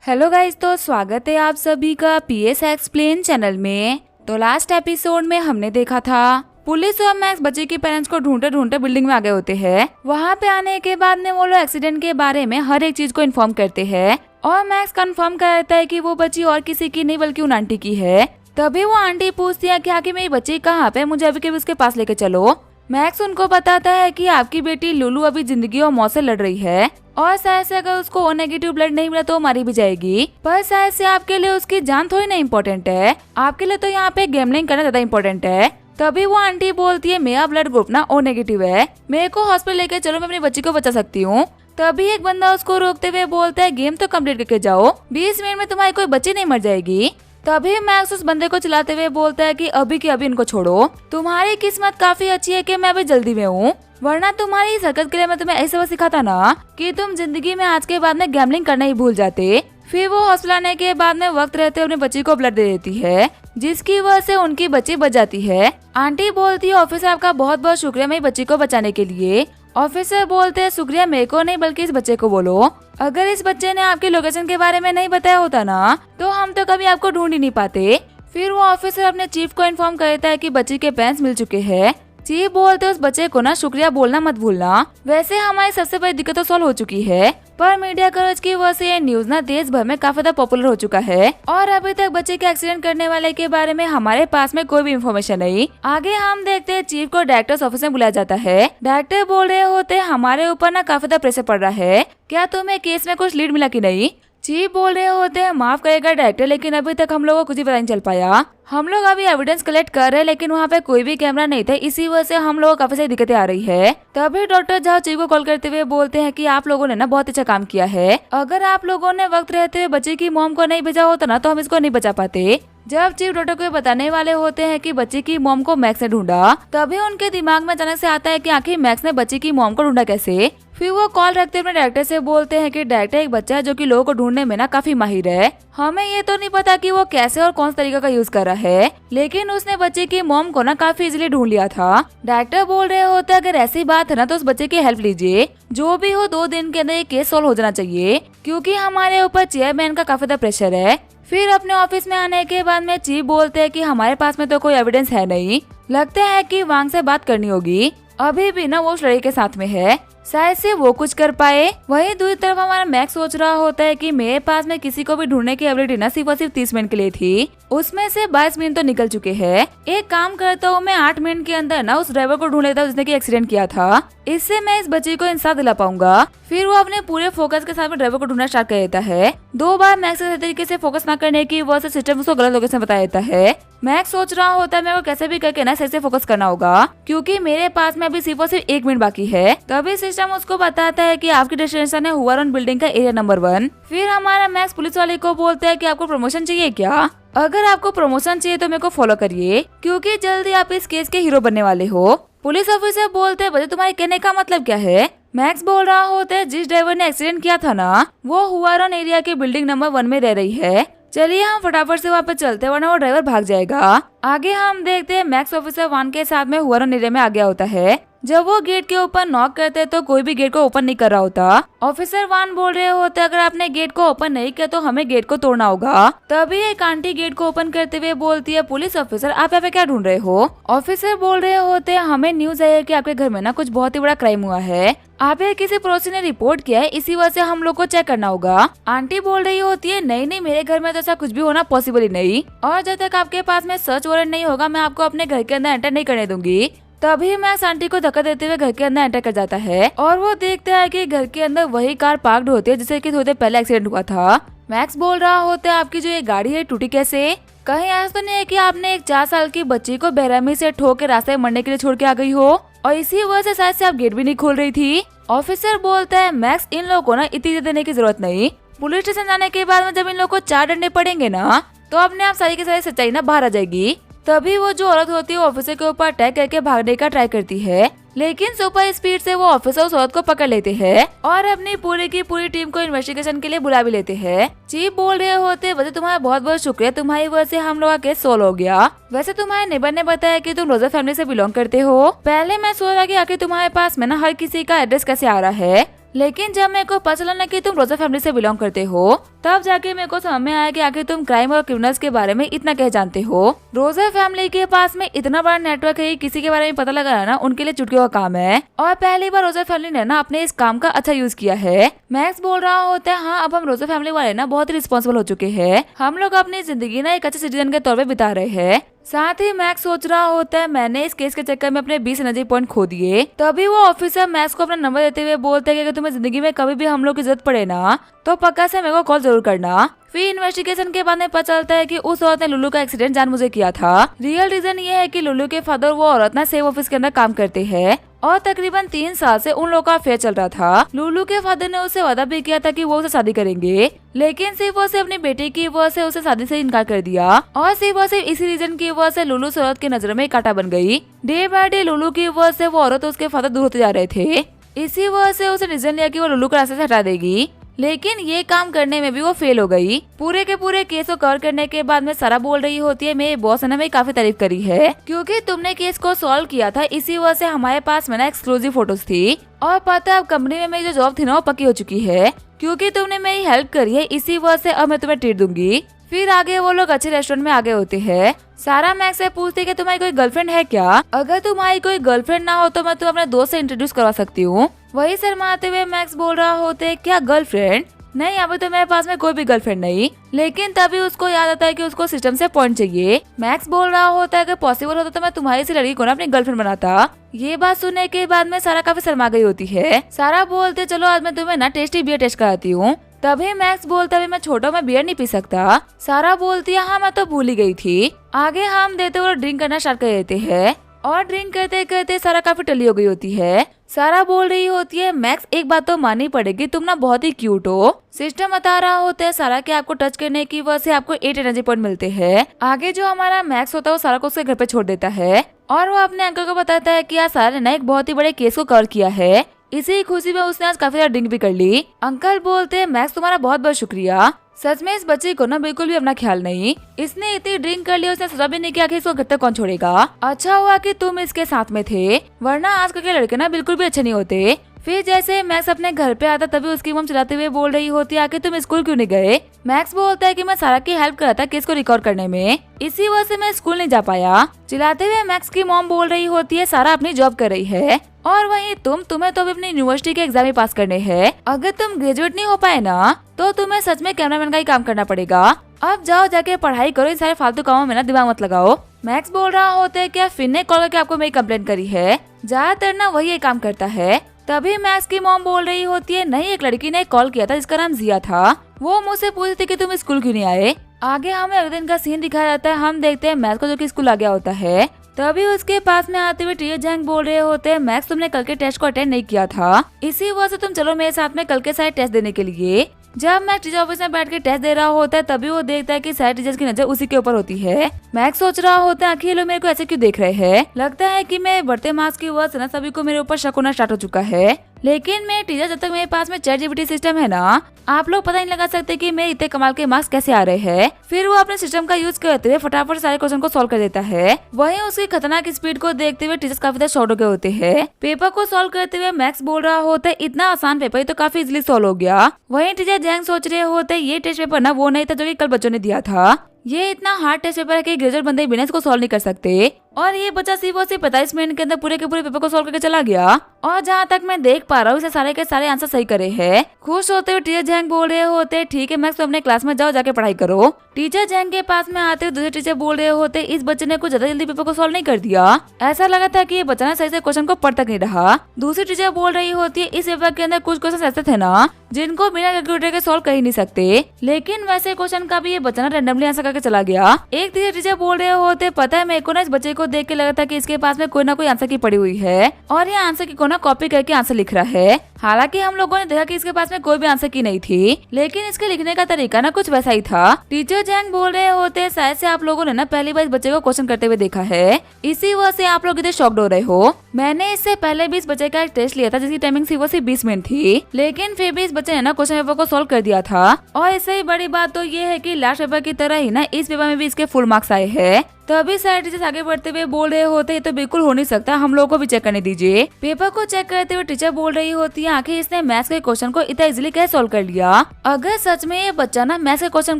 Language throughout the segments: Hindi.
हेलो गाइस, तो स्वागत है आप सभी का पीएस एक्सप्लेन चैनल में। तो लास्ट एपिसोड में हमने देखा था पुलिस और मैक्स बच्चे के पेरेंट्स को ढूंढते ढूंढते बिल्डिंग में आ गए होते हैं। वहाँ पे आने के बाद में वो लोग एक्सीडेंट के बारे में हर एक चीज को इन्फॉर्म करते हैं और मैक्स कंफर्म करता है कि वो बच्ची और किसी की नहीं बल्कि उन आंटी की है। तभी वो आंटी पूछती है कि आखिर मेरी बच्ची कहाँ पे, मुझे अभी के उसके पास लेके चलो। मैक्स उनको बताता है कि आपकी बेटी लुलू अभी जिंदगी और मौत से लड़ रही है और शायद से अगर उसको ओ नेगेटिव ब्लड नहीं मिला तो मारी भी जाएगी, पर शायद से आपके लिए उसकी जान थोड़ी ना इम्पोर्टेंट है, आपके लिए तो यहाँ पे गैम्बलिंग करना ज्यादा इम्पोर्टेंट है। तभी वो आंटी बोलती है मेरा ब्लड ग्रुप ना ओ नेगेटिव है, मेरे को हॉस्पिटल लेके चलो, मैं अपनी बच्ची को बचा सकती हूँ। तभी एक बंदा उसको रोकते हुए बोलता है गेम तो कम्प्लीट करके जाओ, 20 मिनट में तुम्हारी कोई बच्ची नहीं मर जाएगी। तभी मैक्स उस बंदे को चलाते हुए बोलता है कि अभी के अभी इनको छोड़ो, तुम्हारी किस्मत काफी अच्छी है कि मैं अभी जल्दी में हूँ, वरना तुम्हारी इस हरकत के लिए मैं तुम्हें ऐसे वक्त सिखाता ना कि तुम जिंदगी में आज के बाद में गैम्बलिंग करना ही भूल जाते। फिर वो हॉस्पिटल आने के बाद में वक्त रहते अपनी बच्ची को ब्लड दे देती है, जिसकी वजह से उनकी बच्ची बच जाती है। आंटी बोलती है ऑफिसर आपका बहुत बहुत शुक्रिया मेरी बच्ची को बचाने के लिए। ऑफिसर बोलते हैं शुक्रिया मेरे को नहीं बल्कि इस बच्चे को बोलो, अगर इस बच्चे ने आपकी लोकेशन के बारे में नहीं बताया होता ना तो हम तो कभी आपको ढूंढ ही नहीं पाते। फिर वो ऑफिसर अपने चीफ को इन्फॉर्म करता है कि बच्ची के पेरेंट्स मिल चुके हैं। चीफ बोलते उस बच्चे को ना शुक्रिया बोलना मत भूलना, वैसे हमारी सबसे बड़ी दिक्कत तो सॉल्व हो चुकी है, पर मीडिया कवरेज की वजह से ये न्यूज ना देश भर में काफी ज्यादा पॉपुलर हो चुका है और अभी तक बच्चे के एक्सीडेंट करने वाले के बारे में हमारे पास में कोई भी इन्फॉर्मेशन नहीं। आगे हम देखते हैं चीफ को डायरेक्टर्स ऑफिस में बुलाया जाता है। डायरेक्टर बोल रहे होते हमारे ऊपर ना काफी ज्यादा प्रेशर पड़ रहा है, क्या तुम्हें केस में कुछ लीड मिला की नहीं। चीफ बोल रहे होते हैं माफ करेगा डायरेक्टर, लेकिन अभी तक हम लोगों को कुछ भी पता नहीं चल पाया, हम लोग अभी एविडेंस कलेक्ट कर रहे हैं लेकिन वहाँ पे कोई भी कैमरा नहीं था, इसी वजह से हम लोगों को काफी सारी दिक्कतें आ रही है। तभी डॉक्टर झा चीफ को कॉल करते हुए बोलते हैं कि आप लोगों ने ना बहुत अच्छा काम किया है, अगर आप लोगों ने वक्त रहते हुए बच्चे की मॉम को नहीं भेजा होता ना तो हम इसको नहीं बचा पाते। जब चीफ डॉक्टर को बताने वाले होते हैं कि बच्ची की मॉम को मैक्स ने ढूंढा, तभी उनके दिमाग में अचानक से आता है कि आखिर मैक्स ने बच्ची की मॉम को ढूंढा कैसे। फिर वो कॉल रखते अपने डायरेक्टर से बोलते हैं कि डायरेक्टर एक बच्चा है जो कि लोगों को ढूंढने में ना काफी माहिर है, हमें ये तो नहीं पता कि वो कैसे और कौन सा तरीका का यूज कर रहा है, लेकिन उसने बच्चे की मॉम को ना काफी इजीली ढूंढ लिया था। डायरेक्टर बोल रहे होते अगर ऐसी बात है ना तो उस बच्चे की हेल्प लीजिए, जो भी हो 2 दिन के अंदर ये केस सॉल्व हो जाना चाहिए, क्योंकि हमारे ऊपर चेयरमैन का काफी ज्यादा प्रेशर है। फिर अपने ऑफिस में आने के बाद में चीफ बोलते हैं कि हमारे पास में तो कोई एविडेंस है नहीं, लगता है कि वांग से बात करनी होगी, अभी भी ना वो उस लड़के के साथ में है, शायद से वो कुछ कर पाए। वहीं दूसरी तरफ हमारा मैक्स सोच रहा होता है कि मेरे पास में किसी को भी ढूंढने की एबिलिटी ना सिर्फ और सिर्फ 30 मिनट के लिए थी, उसमें से 22 मिनट तो निकल चुके हैं। एक काम करता हूँ मैं 8 मिनट के अंदर ना उस ड्राइवर को ढूंढ लेता हूँ जिसने की एक्सीडेंट किया था, इससे मैं इस बच्चे को इंसाफ दिला पाऊंगा। फिर वो अपने पूरे फोकस के साथ में ड्राइवर को ढूंढना स्टार्ट कर देता है। 2 बार मैक्स सही तरीके से फोकस न करने की वजह से सिस्टम उसको गलत लोकेशन बता देता है। मैक्स सोच रहा होता है मेरे को कैसे भी करके ना सही से फोकस करना होगा, क्योंकि मेरे पास में अभी सिर्फ और सिर्फ 1 मिनट बाकी है। तभी सिस्टम उसको बताता है कि आपकी डेस्टिनेशन है हुआरन बिल्डिंग का एरिया नंबर 1। फिर हमारा मैक्स पुलिस वाले को बोलता है कि आपको प्रमोशन चाहिए क्या, अगर आपको प्रमोशन चाहिए तो मेरे को फॉलो करिए, क्योंकि जल्दी आप इस केस के हीरो बनने वाले हो। पुलिस ऑफिसर बोलते हैं तुम्हारे कहने का मतलब क्या है। मैक्स बोल रहा होता है जिस ड्राइवर ने एक्सीडेंट किया था ना वो हुआरन एरिया के बिल्डिंग नंबर 1 में रह रही है, चलिए हम फटाफट से वहाँ पे चलते हैं वरना वो ड्राइवर भाग जाएगा। आगे हम देखते हैं मैक्स ऑफिसर 1 के साथ में हुआरन एरिया में आ गया होता है। जब वो गेट के ऊपर नॉक करते हैं तो कोई भी गेट को ओपन नहीं कर रहा होता। ऑफिसर 1 बोल रहे होते अगर आपने गेट को ओपन नहीं किया तो हमें गेट को तोड़ना होगा। तभी एक आंटी गेट को ओपन करते हुए बोलती है पुलिस ऑफिसर आप यहाँ पे क्या ढूंढ रहे हो। ऑफिसर बोल रहे होते हमें न्यूज आई है कि आपके घर में ना कुछ बहुत ही बड़ा क्राइम हुआ है, आप ये किसी पड़ोसी ने रिपोर्ट किया है, इसी वजह से हम लोग को चेक करना होगा। आंटी बोल रही होती है नहीं नहीं मेरे घर में तो ऐसा कुछ भी होना पॉसिबल ही नहीं, और जब तक आपके पास में सर्च वारंट नहीं होगा मैं आपको अपने घर के अंदर एंटर नहीं करने दूंगी। तभी मैक्स आंटी को धक्का देते हुए घर के अंदर एंटर कर जाता है और वो देखता है कि घर के अंदर वही कार पार्क्ड होती है जिससे कि थोड़ी देर पहले एक्सीडेंट हुआ था। मैक्स बोल रहा होता है आपकी जो ये गाड़ी है टूटी कैसे, कहीं ऐसा तो नहीं है कि आपने एक 4 साल की बच्ची को बेरहमी से ठोक के रास्ते में मरने के लिए छोड़ के आ गई हो और इसी वजह से शायद से आप गेट भी नहीं खोल रही थी। ऑफिसर बोलता है मैक्स इन लोगों को ना इतनी देने की जरूरत नहीं, पुलिस स्टेशन जाने के बाद में जब इन लोगों को 4 डंडे पड़ेंगे ना तो अपने आप सारी की सारी सच्चाई ना बाहर आ जाएगी। तभी वो जो औरत होती है वो ऑफिसर के ऊपर अटैक करके भागने का ट्राई करती है, लेकिन सुपर स्पीड से वो ऑफिसर उस औरत को पकड़ लेते हैं और अपनी पूरी की पूरी टीम को इन्वेस्टिगेशन के लिए बुला भी लेते हैं। चीफ बोल रहे होते वैसे तुम्हारा बहुत बहुत शुक्रिया, तुम्हारी वजह से हम लोग का केस सोल्व हो गया। वैसे तुम्हारे नेबर ने बताया कि तुम रोजर फैमिली से बिलोंग करते हो, पहले मैं सोच रहा कि आखिर तुम्हारे पास में ना हर किसी का एड्रेस कैसे आ रहा है, लेकिन जब मेरे को पता चला ना कि तुम रोजा फैमिली से बिलोंग करते हो, तब जाके मेरे को समझ में आया कि आखिर तुम क्राइम और क्रिमिनल्स के बारे में इतना कह जानते हो। रोजा फैमिली के पास में इतना बड़ा नेटवर्क है, किसी के बारे में पता लगा ना उनके लिए चुटकी का काम है। और पहली बार रोजा फैमिली ने ना अपने इस काम का अच्छा यूज किया है। मैक्स बोल रहा होता है, हाँ अब हम रोजा फैमिली वाले ना बहुत ही रिस्पॉन्सिबल हो चुके हैं। हम लोग अपनी जिंदगी ना एक अच्छे सिटीजन के तौर पे बिता रहे हैं। साथ ही मैक्स सोच रहा होता है, मैंने इस केस के चक्कर में अपने 20 एनर्जी पॉइंट खो दिए। तभी वो ऑफिसर मैक्स को अपना नंबर देते हुए बोलते हैं कि अगर तुम्हें जिंदगी में कभी भी हम लोग की जरूरत पड़े ना तो पक्का से मेरे को कॉल जरूर करना। फिर इन्वेस्टिगेशन के बाद में पता चलता है कि उस औरत ने लुल्लू का एक्सीडेंट जानबूझ किया था। रियल रीजन ये है कि लुल्लू के फादर वो औरत ना सेव ऑफिस के अंदर काम करते हैं और तकरीबन 3 साल से उन लोगों का अफेयर चल रहा था। लुल्लू के फादर ने उसे वादा भी किया था कि वो उसे शादी करेंगे, लेकिन सिर्फ वो अपनी बेटी की वजह से उसे शादी से इनकार कर दिया। और सिर्फ इसी रीजन की वजह से लुल्लू औरत की नजर में कांटा बन गई। डे बाय डे लुल्लू की वजह से वो औरत उसके फादर दूर होते जा रहे थे। इसी वजह से उसे डिसीजन लिया कि वो लुल्लू को रास्ते से हटा देगी, लेकिन ये काम करने में भी वो फेल हो गई। पूरे के पूरे केस को कवर करने के बाद में सारा बोल रही होती है, मेरे बॉस ने मेरी काफी तारीफ करी है क्योंकि तुमने केस को सॉल्व किया था। इसी वजह से हमारे पास में ना एक्सक्लूसिव फोटोज थी और पता है अब कंपनी में मेरी जो जॉब थी ना वो पक्की हो चुकी है क्योंकि तुमने मेरी हेल्प करी है। इसी वजह से अब मैं तुम्हें ट्रीट दूंगी। फिर आगे वो लोग अच्छे रेस्टोरेंट में आगे होते हैं। सारा मैक्स से पूछती कि तुम्हारी कोई गर्लफ्रेंड है क्या? अगर तुम्हारी कोई गर्लफ्रेंड ना हो तो मैं तुम्हें अपने दोस्त से इंट्रोड्यूस करवा सकती हूँ। वही शर्माते हुए मैक्स बोल रहा होते, क्या गर्लफ्रेंड? नहीं, अभी तो मेरे पास में कोई भी गर्लफ्रेंड नहीं। लेकिन तभी उसको याद आता है कि उसको सिस्टम से पॉइंट चाहिए। मैक्स बोल रहा होता है कि पॉसिबल होता तो मैं तुम्हारी सी लड़की को ना अपनी गर्लफ्रेंड बनाता। ये बात सुनने के बाद में सारा काफी शर्मा गई होती है। सारा बोलते, चलो आज मैं तुम्हें ना टेस्टी बियर टेस्ट कराती हूँ। तभी मैक्स बोलता है, मैं छोटा मैं बियर नहीं पी सकता। सारा बोलती है, हाँ मैं तो भूल ही गई थी। आगे हम देते हुए ड्रिंक करना स्टार्ट कर देते हैं और ड्रिंक करते करते सारा काफी टली हो गई होती है। सारा बोल रही होती है, मैक्स एक बात तो माननी पड़ेगी, तुम ना बहुत ही क्यूट हो। सिस्टम बता रहा होता है सारा कि आपको टच करने की वजह से आपको 8 एनर्जी पॉइंट मिलते हैं। आगे जो हमारा मैक्स होता है वो सारा को उसके घर पे छोड़ देता है और वो अपने अंकल को बताता है कि आज सारा ने एक बहुत ही बड़े केस को कवर किया है। इसी खुशी में उसने आज काफी ज्यादा ड्रिंक भी कर ली। अंकल बोलते हैं, मैक्स तुम्हारा बहुत बहुत शुक्रिया। सच में इस बच्चे को ना बिल्कुल भी अपना ख्याल नहीं। इसने इतनी ड्रिंक कर ली, उसने सोचा भी नहीं किया कि इसको घर तक कौन छोड़ेगा। अच्छा हुआ कि तुम इसके साथ में थे, वरना आजकल के लड़के ना बिल्कुल भी अच्छे नहीं होते। फिर जैसे मैक्स अपने घर पे आता तभी उसकी मम चिल्लाते हुए बोल रही होती है, आके तुम स्कूल क्यों नहीं गए? मैक्स बोलता है कि मैं सारा की हेल्प कर रहा था केस को रिकॉर्ड करने में, इसी वजह से मैं स्कूल नहीं जा पाया। चिल्लाते हुए मैक्स की मॉम बोल रही होती है, सारा अपनी जॉब कर रही है और वहीं तुम्हें तो अपनी यूनिवर्सिटी के एग्जाम ही पास करने हैं। अगर तुम ग्रेजुएट नहीं हो पाए ना तो तुम्हें सच में कैमरामैन का ही काम करना पड़ेगा। अब जाओ जाके पढ़ाई करो, इन सारे फालतू कामों में ना दिमाग मत लगाओ। मैक्स बोल रहा होता है, क्या फिर ने कॉल करके आपको मेरी कंप्लेंट करी है? ज्यादातर ना वही काम करता है। तभी मैक्स की मॉम बोल रही होती है, नहीं एक लड़की ने कॉल किया था जिसका नाम जिया था, वो मुझसे पूछती थी कि तुम स्कूल क्यों नहीं आए। आगे हमें अगले दिन का सीन दिखाया जाता है। हम देखते हैं मैक्स को जो कि स्कूल आ गया होता है। तभी उसके पास में आते हुए टीचर जैंग बोल रहे होते हैं, मैक्स तुमने कल के टेस्ट को अटेंड नहीं किया था, इसी वजह से तुम चलो मेरे साथ में कल के सारे टेस्ट देने के लिए। जब मैक्स टीचर ऑफिस में बैठ के टेस्ट दे रहा होता है तभी वो देखता है कि सारे टीचर्स की नजर उसी के ऊपर होती है। मैक्स सोच रहा होता है, आखिर ये लोग मेरे को ऐसे क्यों देख रहे हैं? लगता है कि मैं बढ़ते मार्क्स की वजह से ना सभी को मेरे ऊपर शक होना स्टार्ट हो चुका है। लेकिन मैं टीचर, जब तक मेरे पास में चैट जीपीटी सिस्टम है ना, आप लोग पता नहीं लगा सकते कि मेरे इतने कमाल के मार्क्स कैसे आ रहे हैं। फिर वो अपने सिस्टम का यूज करते हुए फटाफट सारे क्वेश्चन को सॉल्व कर देता है। वहीं उसकी खतरनाक स्पीड को देखते हुए टीचर्स काफी ज्यादा शॉर्ट हो गए होते हैं। पेपर को सॉल्व करते हुए मैक्स बोल रहा होता है, इतना आसान पेपर ये तो काफी इजीली सॉल्व हो गया। वहीं टीचर जैंग सोच रहे होते, ये टेस्ट पेपर ना वो नहीं था जो कि कल बच्चों ने दिया था। ये इतना हार्ड टेस्ट पेपर है कि ग्रेजुएट बंदे बिना इसको सॉल्व नहीं कर सकते। और ये बच्चा सिर्फ 45 मिनट के अंदर पूरे के पूरे पेपर को सॉल्व करके चला गया। और जहाँ तक मैं देख पा रहा हूँ इसे सारे के सारे आंसर सही करे हैं। खुश होते हुए टीचर जैंग बोल रहे होते, ठीक है मैक्स, तो अपने क्लास में जाओ, जाके पढ़ाई करो। टीचर जैंग के पास में आते हुए दूसरे टीचर बोल रहे होते, इस बच्चे ने कुछ ज्यादा जल्दी पेपर को सॉल्व नहीं कर दिया, ऐसा लगा था कि ये बच्चा ना सही से क्वेश्चन को पढ़ तक नहीं रहा। दूसरी टीचर बोल रही होती है, इस पेपर के अंदर कुछ क्वेश्चन ऐसे थे ना जिनको बिना कैलकुलेटर के सॉल्व कर ही नहीं सकते, लेकिन वैसे क्वेश्चन का भी ये बच्चा ना रैंडमली आंसर करके चला गया। एक तीसरे टीचर बोल रहे होते, पता है मेरे को ना इस बच्चे को देख के लगा था कि इसके पास में कोई ना कोई आंसर की पड़ी हुई है और ये आंसर की को ना कॉपी करके आंसर लिख रहा है। हालांकि हम लोगों ने देखा कि इसके पास में कोई भी आंसर की नहीं थी, लेकिन इसके लिखने का तरीका ना कुछ वैसा ही था। टीचर जैंग बोल रहे होते, शायद से आप लोगों ने ना पहली बार इस बच्चे को क्वेश्चन करते हुए देखा है, इसी वजह से आप लोग इतने शॉक्ड हो रहे हो। मैंने इससे पहले भी इस बच्चे का एक टेस्ट लिया था जिसकी टाइमिंग सिर्फ 20 मिनट थी, लेकिन फिर भी इस बच्चे ने ना क्वेश्चन पेपर को सॉल्व कर दिया था। और इससे ही बड़ी बात तो ये है कि लास्ट पेपर की तरह ही ना इस पेपर में भी इसके फुल मार्क्स आए हैं। तभी सारे टीचर्स आगे बढ़ते हुए बोल रहे होते ये तो बिल्कुल हो नहीं सकता, हम लोगों को भी चेक करने दीजिए। पेपर को चेक करते हुए टीचर बोल रही होती है आखिर इसने मैथ्स के क्वेश्चन को इतना इजीली कैसे सॉल्व कर लिया। अगर सच में ये बच्चा ना मैथ्स के क्वेश्चन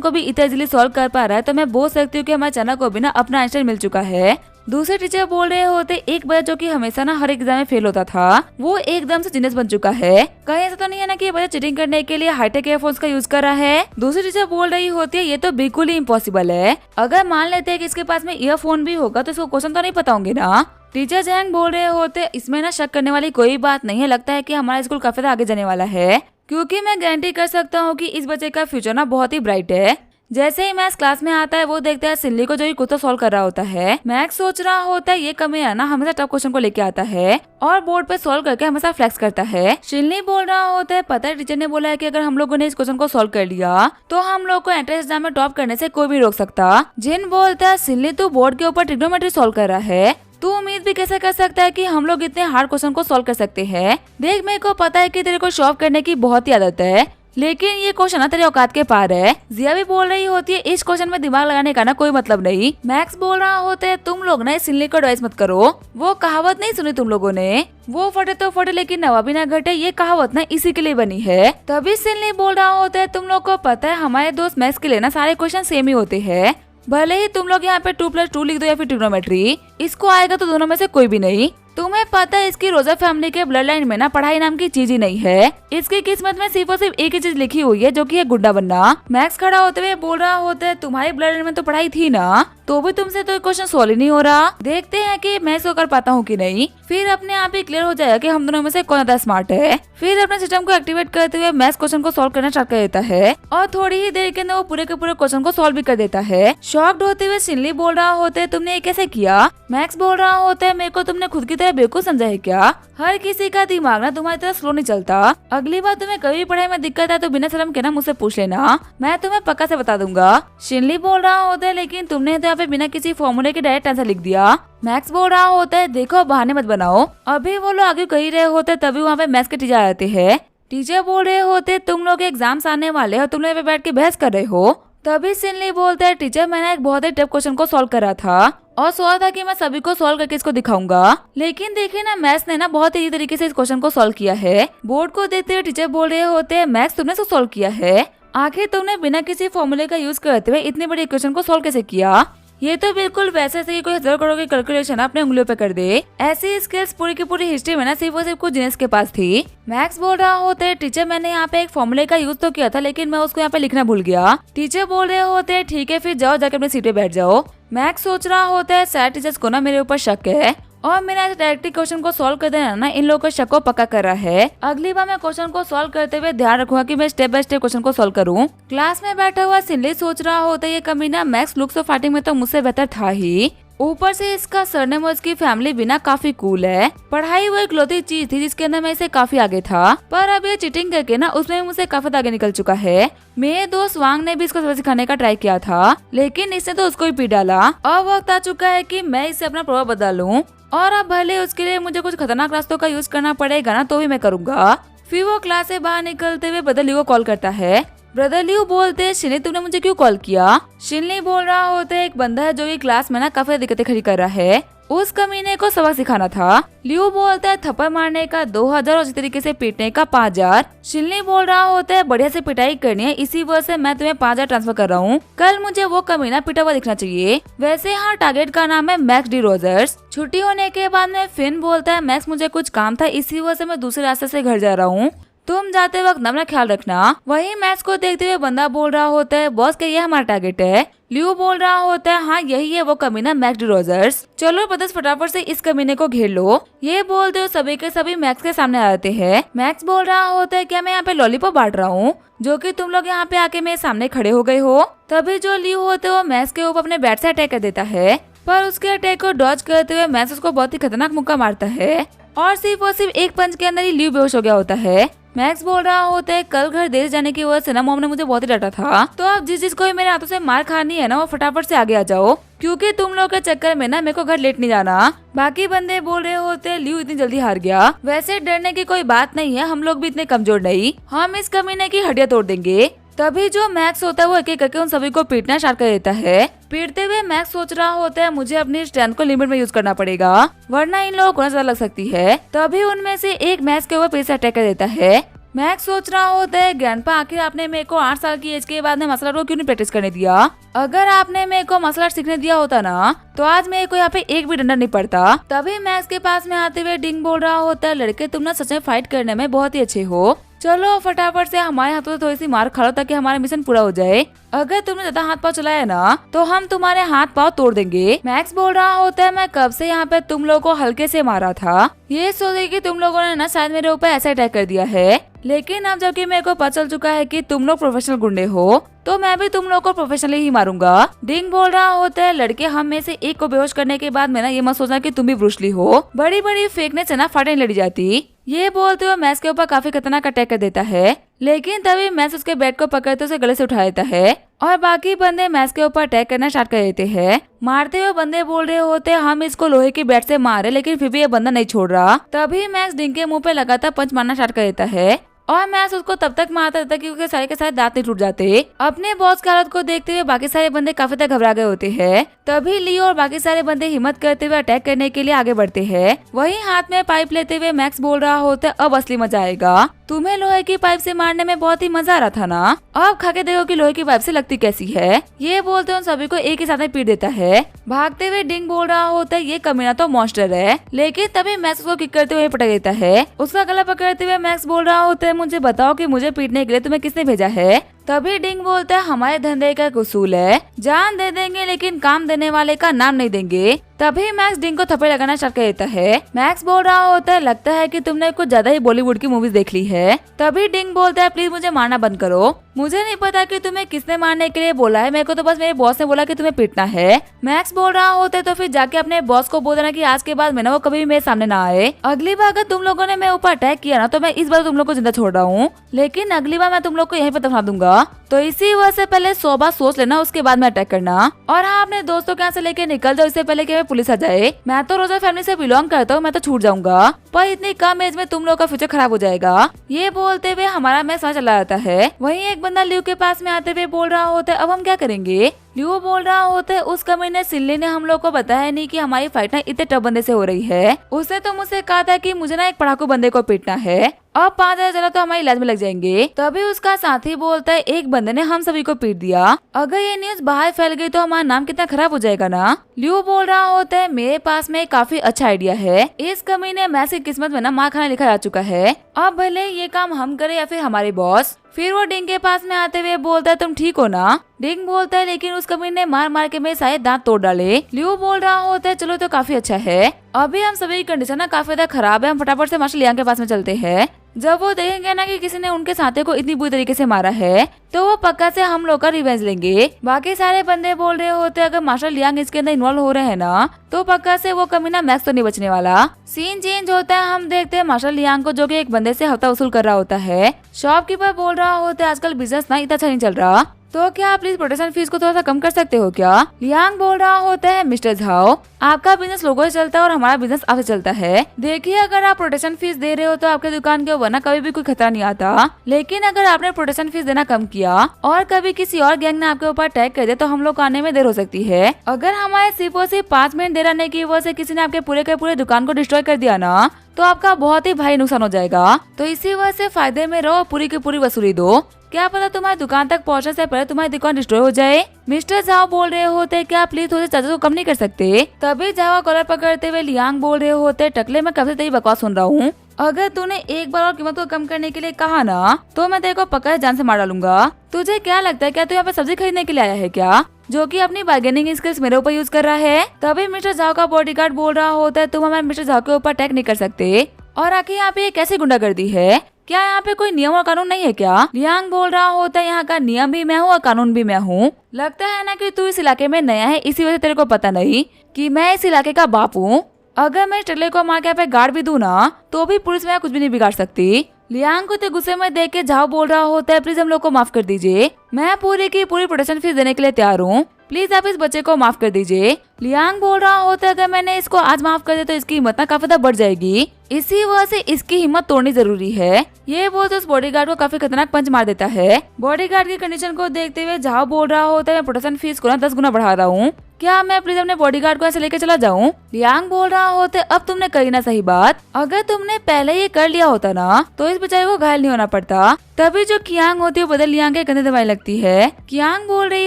को भी इतना इजीली सॉल्व कर पा रहा है तो मैं बोल सकती हूँ कि हमारे चना को भी ना अपना आंसर मिल चुका है। दूसरे टीचर बोल रहे होते एक बच्चा जो कि हमेशा ना हर एग्जाम में फेल होता था वो एकदम से जीनियस बन चुका है। कहीं ऐसा तो नहीं है ना कि ये बच्चा चीटिंग करने के लिए हाईटेक एयरफोर्स का यूज कर रहा है। दूसरी टीचर बोल रही होती है ये तो बिल्कुल ही इम्पॉसिबल है। अगर मान लेते हैं कि इसके पास में ईयरफोन भी होगा तो इसको क्वेश्चन तो नहीं पता होंगे ना। टीचर जैंग बोल रहे होते इसमें ना शक करने वाली कोई बात नहीं है, लगता है कि हमारा स्कूल काफी आगे जाने वाला है, क्योंकि मैं गारंटी कर सकता हूँ कि इस बच्चे का फ्यूचर ना बहुत ही ब्राइट है। जैसे ही मैथ्स क्लास में आता है वो देखता है सिल्ली को जो खुद तो सॉल्व कर रहा होता है। मैक्स सोच रहा होता है ये कमीना ना हमेशा टफ क्वेश्चन को लेके आता है और बोर्ड पे सॉल्व करके हमेशा फ्लेक्स करता है। शिल्ली बोल रहा होता है पता है टीचर ने बोला है कि अगर हम लोगों ने इस क्वेश्चन को सॉल्व कर लिया तो हम लोग को एंट्रेंस एग्जाम में टॉप करने से कोई भी रोक सकता। जिन बोलता है सिल्ली तू बोर्ड के ऊपर ट्रिग्नोमेट्री सॉल्व कर रहा है, तू उम्मीद भी कैसे कर सकता है कि हम लोग इतने हार्ड क्वेश्चन को सॉल्व कर सकते हैं। देख मेरे को पता है कि तेरे को शो ऑफ करने की बहुत ही आदत है, लेकिन ये क्वेश्चन ना तेरे औकात के पार है। जिया भी बोल रही होती है इस क्वेश्चन में दिमाग लगाने का ना कोई मतलब नहीं। मैक्स बोल रहा होता है तुम लोग ना इस सिल्ली को एडवाइस मत करो, वो कहावत नहीं सुनी तुम लोगों ने, वो फटे तो फटे लेकिन नवाबी ना घटे, ये कहावत ना इसी के लिए बनी है। तभी सिल्ली बोल रहा होता है तुम लोग को पता है हमारे दोस्त मैथ्स के लिए ना सारे क्वेश्चन सेम ही होते हैं, भले ही तुम लोग यहाँ पे 2+2 लिख दो या फिर ट्रिग्नोमेट्री, इसको आएगा तो दोनों में से कोई भी नहीं। तुम्हें पता है इसकी रोजा फैमिली के ब्लड लाइन में ना पढ़ाई नाम की चीज ही नहीं है, इसकी किस्मत में सिर्फ और सिर्फ एक ही चीज लिखी हुई है जो कि है गुड्डा बनना। मैक्स खड़ा होते हुए बोल रहा होता है तुम्हारी ब्लड लाइन में तो पढ़ाई थी ना, तो भी तुमसे तो क्वेश्चन सॉल्व ही नहीं हो रहा, देखते हैं कि मैं इसको कर पाता हूँ कि नहीं। फिर अपने आप ही क्लियर हो जाएगा कि हम दोनों में से कौन ज्यादा स्मार्ट है। फिर अपने सिस्टम को एक्टिवेट करते हुए मैथ्स क्वेश्चन को सॉल्व करना स्टार्ट कर देता है और थोड़ी ही देर के अंदर वो पूरे के पूरे क्वेश्चन को सॉल्व भी कर देता है। शॉक्ड होते हुए सिल्ली बोल रहा होता है तुमने ये कैसे किया। मैक्स बोल रहा होता है मेरे को तुमने खुद की तरह बेवकूफ समझा है क्या, हर किसी का दिमाग ना तुम्हारी तरह स्लो नहीं चलता। अगली बार तुम्हें कभी पढ़ाई में दिक्कत है तो बिना शर्म के ना मुझसे पूछ लेना, मैं तुम्हें पक्का से बता दूंगा। शिनली बोल रहा होता है लेकिन तुमने तो यहाँ पे बिना किसी फॉर्मूले के डायरेक्ट आंसर लिख दिया। मैक्स बोल रहा होता है देखो बहाने मत बनाओ, अभी वो लोग आगे कह रहे होते तभी वहाँ पे मैथ्स के टीचर आते हैं। टीचर बोल रहे होते तुम लोग एग्जाम्स आने वाले हो, तुम लोग बैठ के बहस कर रहे हो। तभी सिनली बोलता है टीचर मैंने एक बहुत ही टफ क्वेश्चन को सॉल्व करा था और सोचा था कि मैं सभी को सॉल्व करके इसको दिखाऊंगा, लेकिन देखिए ना मैथ्स ने ना बहुत ही तरीके से इस क्वेश्चन को सॉल्व किया है। बोर्ड को देखते हुए टीचर बोल रहे होते हैं मैथ्स तुमने इसको सॉल्व किया है, आखिर तुमने बिना किसी फॉर्मूले का यूज करते हुए इतने बड़े इक्वेशन को सॉल्व कैसे किया। ये तो बिल्कुल वैसे से कोई 1000 करोड़ की कैलकुलेशन अपने उंगलियों पे कर दे, ऐसी स्किल्स पूरी की पूरी हिस्ट्री में ना सिर्फ और सिर्फ कुछ जीनियस के पास थी। मैक्स बोल रहा होते हैं टीचर मैंने यहाँ पे एक फॉर्मूले का यूज तो किया था लेकिन मैं उसको यहाँ पे लिखना भूल गया। टीचर बोल रहे होते हैं ठीक है फिर जाओ जाके अपनी सीट पे बैठ जाओ। मैक्स सोच रहा होता है शायद टीचर्स को ना मेरे ऊपर शक है और मेरा डायरेक्टली क्वेश्चन को सॉल्व कर देना ना इन लोगों को शक को पक्का कर रहा है। अगली बार मैं क्वेश्चन को सॉल्व करते हुए ध्यान रखूंगा कि मैं स्टेप बाय स्टेप क्वेश्चन को सॉल्व करूं। क्लास में बैठा हुआ सिनली सोच रहा होता है ये कमीना मैक्स लुक्स और फाइटिंग में तो मुझसे बेहतर था ही, ऊपर से इसका सरनेम और इसकी फैमिली भी ना काफी कूल है। पढ़ाई वो इकलौती चीज थी जिसके अंदर मैं इसे काफी आगे था, पर अब ये चीटिंग करके ना उसमें मुझसे काफी आगे निकल चुका है। मेरे दोस्त वांग ने भी इसको सबक सिखाने का ट्राई किया था लेकिन इसने तो उसको ही पी डाला। अब वक्त आ चुका है कि मैं इससे अपना प्रभाव बदलूं और अब भले उसके लिए मुझे कुछ खतरनाक रास्तों का यूज करना पड़ेगा ना तो भी मैं करूंगा। फिर वो क्लास से बाहर निकलते हुए ब्रदर लियो को कॉल करता है। ब्रदर लियो बोलते हैं शिनली तुमने मुझे क्यों कॉल किया। शिनली बोल रहा होता है एक बंदा है जो कि क्लास में ना काफी दिक्कतें खड़ी कर रहा है, उस कमीने को सबक सिखाना था। लियो बोलता है थप्पड़ मारने का 2000 और इसी तरीके से पीटने का 5000। शिनली बोल रहा होता है बढ़िया से पिटाई करनी है, इसी वजह से मैं तुम्हें 5000 ट्रांसफर कर रहा हूँ, कल मुझे वो कमीना पिटा हुआ दिखना चाहिए। वैसे हाँ टारगेट का नाम है मैक्स डी रोजर्स। छुट्टी होने के बाद में फिन बोलता है मैक्स मुझे कुछ काम था इसी वजह से मैं दूसरे रास्ते से घर जा रहा हूँ, तुम जाते वक्त अपना ख्याल रखना। वही मैक्स को देखते हुए बंदा बोल रहा होता है बॉस का ये हमारा टारगेट है। लियो बोल रहा होता है हाँ यही है वो कमीना मैक्स डी रोजर्स, चलो ब्रदर्स फटाफट से इस कमीने को घेर लो। ये बोलते हुए सभी के सभी मैक्स के सामने आते हैं। मैक्स बोल रहा होता है क्या मैं यहाँ पे लॉलीपॉप बांट रहा हूँ जो कि तुम लोग यहाँ पे आके मेरे सामने खड़े हो गए हो। तभी जो लियो होते वो मैक्स के ऊपर अपने बैट से अटैक कर देता है, पर उसके अटैक को डॉज करते हुए मैक्स उसको बहुत ही खतरनाक मुक्का मारता है और सिर्फ एक पंच के अंदर ही लियो बेहोश हो गया होता है। मैक्स बोल रहा होता है कल घर देर जाने की वजह से ना मॉम ने मुझे बहुत ही डांटा था, तो अब जिसको मेरे हाथों से मार खानी है ना वो फटाफट से आगे आ जाओ क्योंकि तुम लोग के चक्कर में ना मेरे को घर लेट नहीं जाना। बाकी बंदे बोल रहे होते हैं लियो इतनी जल्दी हार गया, वैसे डरने की कोई बात नहीं है, हम लोग भी इतने कमजोर नहीं, हम इस कमीने की हड्डियां तोड़ देंगे। तभी जो मैक्स होता है वो एक एक करके उन सभी को पीटना स्टार्ट कर देता है। पीटते हुए मैक्स सोच रहा होता है मुझे अपनी स्ट्रेंथ को लिमिट में यूज करना पड़ेगा वरना इन लोगों को नजर लग सकती है। तभी उनमें से एक मैक्स के ऊपर फिर से अटैक कर देता है। मैक्स सोच रहा होता है ग्रैंडपा आखिर आपने मेरे को 8 साल की एज के बाद में मार्शल आर्ट को क्यों नहीं प्रैक्टिस करने दिया। अगर आपने मेरे को मार्शल आर्ट सीखने दिया होता ना तो आज मेरे को यहाँ पे एक भी डंडा नहीं पड़ता। तभी मैक्स के पास में आते हुए डिंग बोल रहा होता है लड़के तुम ना सच में फाइट करने में बहुत ही अच्छे हो, चलो फटाफट से हमारे हाथों से थोड़ी सी मार खा लो ताकि हमारा मिशन पूरा हो जाए। अगर तुमने ज्यादा हाथ पाँव चलाया ना तो हम तुम्हारे हाथ पाँव तोड़ देंगे। मैक्स बोल रहा होता है मैं कब से यहाँ पे तुम लोगों को हल्के से मारा था, ये सोचे कि तुम लोगों ने ना शायद मेरे ऊपर ऐसा अटैक कर दिया है, लेकिन अब जबकि मेरे को पता चल चुका है कि तुम लोग प्रोफेशनल गुंडे हो तो मैं भी तुम लोग को प्रोफेशनली ही मारूंगा। डिंग बोल रहा होता है लड़के हम में से एक को बेहोश करने के बाद में ना ये मत सोचना कि तुम भी ब्रूस ली हो, बड़ी बड़ी फेंकने से ना फाटे लड़ी जाती। ये बोलते हुए मैक्स के ऊपर काफी खतरनाक अटैक कर देता है, लेकिन तभी मैक्स उसके बैट को पकड़ते उसे गले से उठा देता है और बाकी बंदे मैक्स के ऊपर अटैक करना स्टार्ट कर देते हैं। मारते हुए बंदे बोल रहे होते हम इसको लोहे की बैट से मारे, लेकिन फिर भी ये बंदा नहीं छोड़ रहा। तभी मैक्स डिंग के मुंह पे लगातार पंच मारना स्टार्ट कर देता है और मैक्स उसको तब तक मारता रहता क्योंकि सारे के सारे दांत नहीं टूट जाते। अपने बॉस की हालत को देखते हुए बाकी सारे बंदे काफी तक घबरा गए होते हैं। तभी लियो और बाकी सारे बंदे हिम्मत करते हुए अटैक करने के लिए आगे बढ़ते हैं। वहीं हाथ में पाइप लेते हुए मैक्स बोल रहा होता है अब असली मजा आएगा, तुम्हें लोहे की पाइप से मारने में बहुत ही मजा आ रहा था ना, अब खा के देखो कि लोहे की पाइप से लगती कैसी है। ये बोलते उन सभी को एक ही साथ में पीट देता है। भागते हुए डिंग बोल रहा होता है ये कमीना तो मॉन्स्टर है, लेकिन तभी मैक्स उसको किक करते हुए पटक देता है। उसका गला पकड़ते हुए मैक्स बोल रहा होता है मुझे बताओ कि मुझे पीटने के लिए तुम्हें किसने भेजा है। तभी डिंग बोलता है हमारे धंधे का उसूल है, जान दे देंगे लेकिन काम देने वाले का नाम नहीं देंगे। तभी मैक्स डिंग को थप्पड़ लगाना स्टार्ट कर देता है। मैक्स बोल रहा होता है लगता है कि तुमने कुछ ज्यादा ही बॉलीवुड की मूवीज देख ली है। तभी डिंग बोलता है प्लीज मुझे मारना बंद करो, मुझे नहीं पता कि तुम्हें किसने मारने के लिए बोला है, मेरे को तो बस मेरे बॉस ने बोला कि तुम्हें पीटना है। मैक्स बोल रहा होता है तो फिर जाके अपने बॉस को बोल देना कि आज के बाद मैं ना वो कभी भी मेरे सामने ना आए। अगली बार अगर तुम लोगों ने मेरे ऊपर अटैक किया ना तो मैं इस बार तुम लोग को जिंदा छोड़ रहा हूँ, लेकिन अगली बार मैं तुम लोग को यहीं पर दफना दूंगा। तो इसी वजह से पहले 100 बार सोच लेना उसके बाद में अटैक करना। और हाँ अपने दोस्तों के यहाँ से लेके निकल जाओ इससे पहले कि पुलिस आ जाए। मैं तो रोजा फैमिली से बिलोंग करता हूँ, मैं तो छूट जाऊंगा, पर इतनी कम एज में तुम लोग का फ्यूचर खराब हो जाएगा। ये बोलते हुए हमारा मैच वहाँ चला जाता है। वहीं एक बंदा ल्यू के पास में आते हुए बोल रहा होता है अब हम क्या करेंगे। ल्यू बोल रहा होता है उस कमीने सिल्ली ने हम लोग को बताया नहीं कि हमारी फाइट ना इतने टफ बंदे से हो रही है। उसने तो मुझसे कहा था कि मुझे ना एक पढ़ाकू बंदे को पीटना है, अब 5000 चला तो हमारी इलाज में लग जाएंगे। तभी उसका साथी बोलता है एक बंदे ने हम सभी को पीट दिया, अगर ये न्यूज बाहर फैल गई तो हमारा नाम कितना खराब हो जाएगा ना। ल्यू बोल रहा होता है मेरे पास में काफी अच्छा आइडिया है, इस कमीने मैक्स की किस्मत में ना मार खाना लिखा जा चुका है, अब भले ये काम हम करें या फिर हमारे बॉस। फिर वो डिंग के पास में आते हुए बोलता है तुम ठीक हो ना। डिंग बोलता है लेकिन उस कमीने ने मार मार के मेरे सारे दांत तोड़ डाले। ल्यू बोल रहा होता है चलो तो काफी अच्छा है, अभी हम सभी की कंडीशन ना काफी ज्यादा खराब है, हम फटाफट से मार्शल लियांग के पास में चलते हैं। जब वो देखेंगे ना कि किसी ने उनके साथी को इतनी बुरी तरीके से मारा है तो वो पक्का से हम लोग का रिवेंज लेंगे। बाकी सारे बंदे बोल रहे होते अगर मार्शल लियांग इसके अंदर इन्वॉल्व हो रहे हैं ना तो पक्का से वो कमीना मैक्स तो नहीं बचने वाला। सीन चेंज होता है, हम देखते हैं मार्शल लियांग को जो कि एक बंदे से हफ्ता वसूल कर रहा होता है। शॉपकीपर बोल रहा होता है आजकल बिजनेस ना इतना अच्छा नहीं चल रहा, तो क्या आप प्लीज प्रोटेक्शन फीस को थोड़ा सा कम कर सकते हो क्या। लियांग बोल रहा होता है मिस्टर झाओ आपका बिजनेस लोगों से चलता है और हमारा बिजनेस आपसे चलता है, देखिए अगर आप प्रोटेक्शन फीस दे रहे हो तो आपके दुकान के ऊपर ना कभी भी कोई खतरा नहीं आता, लेकिन अगर आपने प्रोटेक्शन फीस देना कम किया और कभी किसी और गैंग ने आपके ऊपर अटैक कर दिया तो हम लोग आने में देर हो सकती है। अगर हमारे सिर्फ और सिर्फ 5 मिनट देर आने की वजह से किसी ने आपके पूरे के पूरे दुकान को डिस्ट्रॉय कर दिया ना तो आपका बहुत ही भारी नुकसान हो जाएगा, तो इसी वजह से फायदे में रहो, पूरी की पूरी वसूली दो, क्या पता तुम्हारी दुकान तक पहुंचने से पहले तुम्हारी दुकान डिस्ट्रॉय हो जाए। मिस्टर झाओ बोल रहे होते क्या प्लीज थोड़े चार्जेस को कम नहीं कर सकते। तभी झाओ कॉलर पकड़ते हुए लियांग बोल रहे होते टकले मैं कब से तेरी बकवास सुन रहा हूँ, अगर तूने एक बार और कीमत को कम करने के लिए कहा ना तो मैं तेरे को पक्का जान से मार डालूंगा। तुझे क्या लगता है क्या तू यहाँ पे सब्जी खरीदने के लिए आया है क्या, जो कि अपनी बार्गेनिंग स्किल्स मेरे ऊपर यूज कर रहा है। तभी मिस्टर झाओ का बॉडीगार्ड बोल रहा होता है तुम हमारे मिस्टर झाओ के ऊपर अटैक नहीं कर सकते, और आखिर यहाँ पे ये कैसी गुंडागर्दी है, क्या यहाँ पे कोई नियम और कानून नहीं है क्या। लियांग बोल रहा होता है यहाँ का नियम भी मैं हूँ और कानून भी मैं हूँ, लगता है ना कि तू इस इलाके में नया है इसी वजह से तेरे को पता नहीं कि मैं इस इलाके का बाप हूँ, अगर मैं टल्ले को मार के यहाँ पे गाड़ भी दूं ना तो भी पुलिस में कुछ भी नहीं बिगाड़ सकती। लियांग को तो गुस्से में देख के झाओ बोल रहा होता है प्लीज हम लोग को माफ कर दीजिए, मैं पूरी की पूरी प्रोटेक्शन फीस देने के लिए तैयार हूँ, प्लीज आप इस बच्चे को माफ कर दीजिए। लियांग बोल रहा होता है अगर मैंने इसको आज माफ कर दिया तो इसकी हिम्मत ना काफी ज्यादा बढ़ जाएगी, इसी वजह से इसकी हिम्मत तोड़नी जरूरी है। ये बोल तो उस बॉडीगार्ड को काफी खतरनाक पंच मार देता है। बॉडीगार्ड की कंडीशन को देखते हुए झाओ बोल रहा होता है मैं प्रोटेक्शन फीस को 10 गुना बढ़ा रहा हूँ, क्या मैं प्लीज अपने बॉडीगार्ड को ऐसे लेके चला जाऊं? लियांग बोल रहा होते अब तुमने कही ना सही बात, अगर तुमने पहले ये कर लिया होता ना तो इस बेचारे को घायल नहीं होना पड़ता। तभी जो कियांग होती है बदल लियांग के कंधे दबाने लगती है। कियांग बोल रही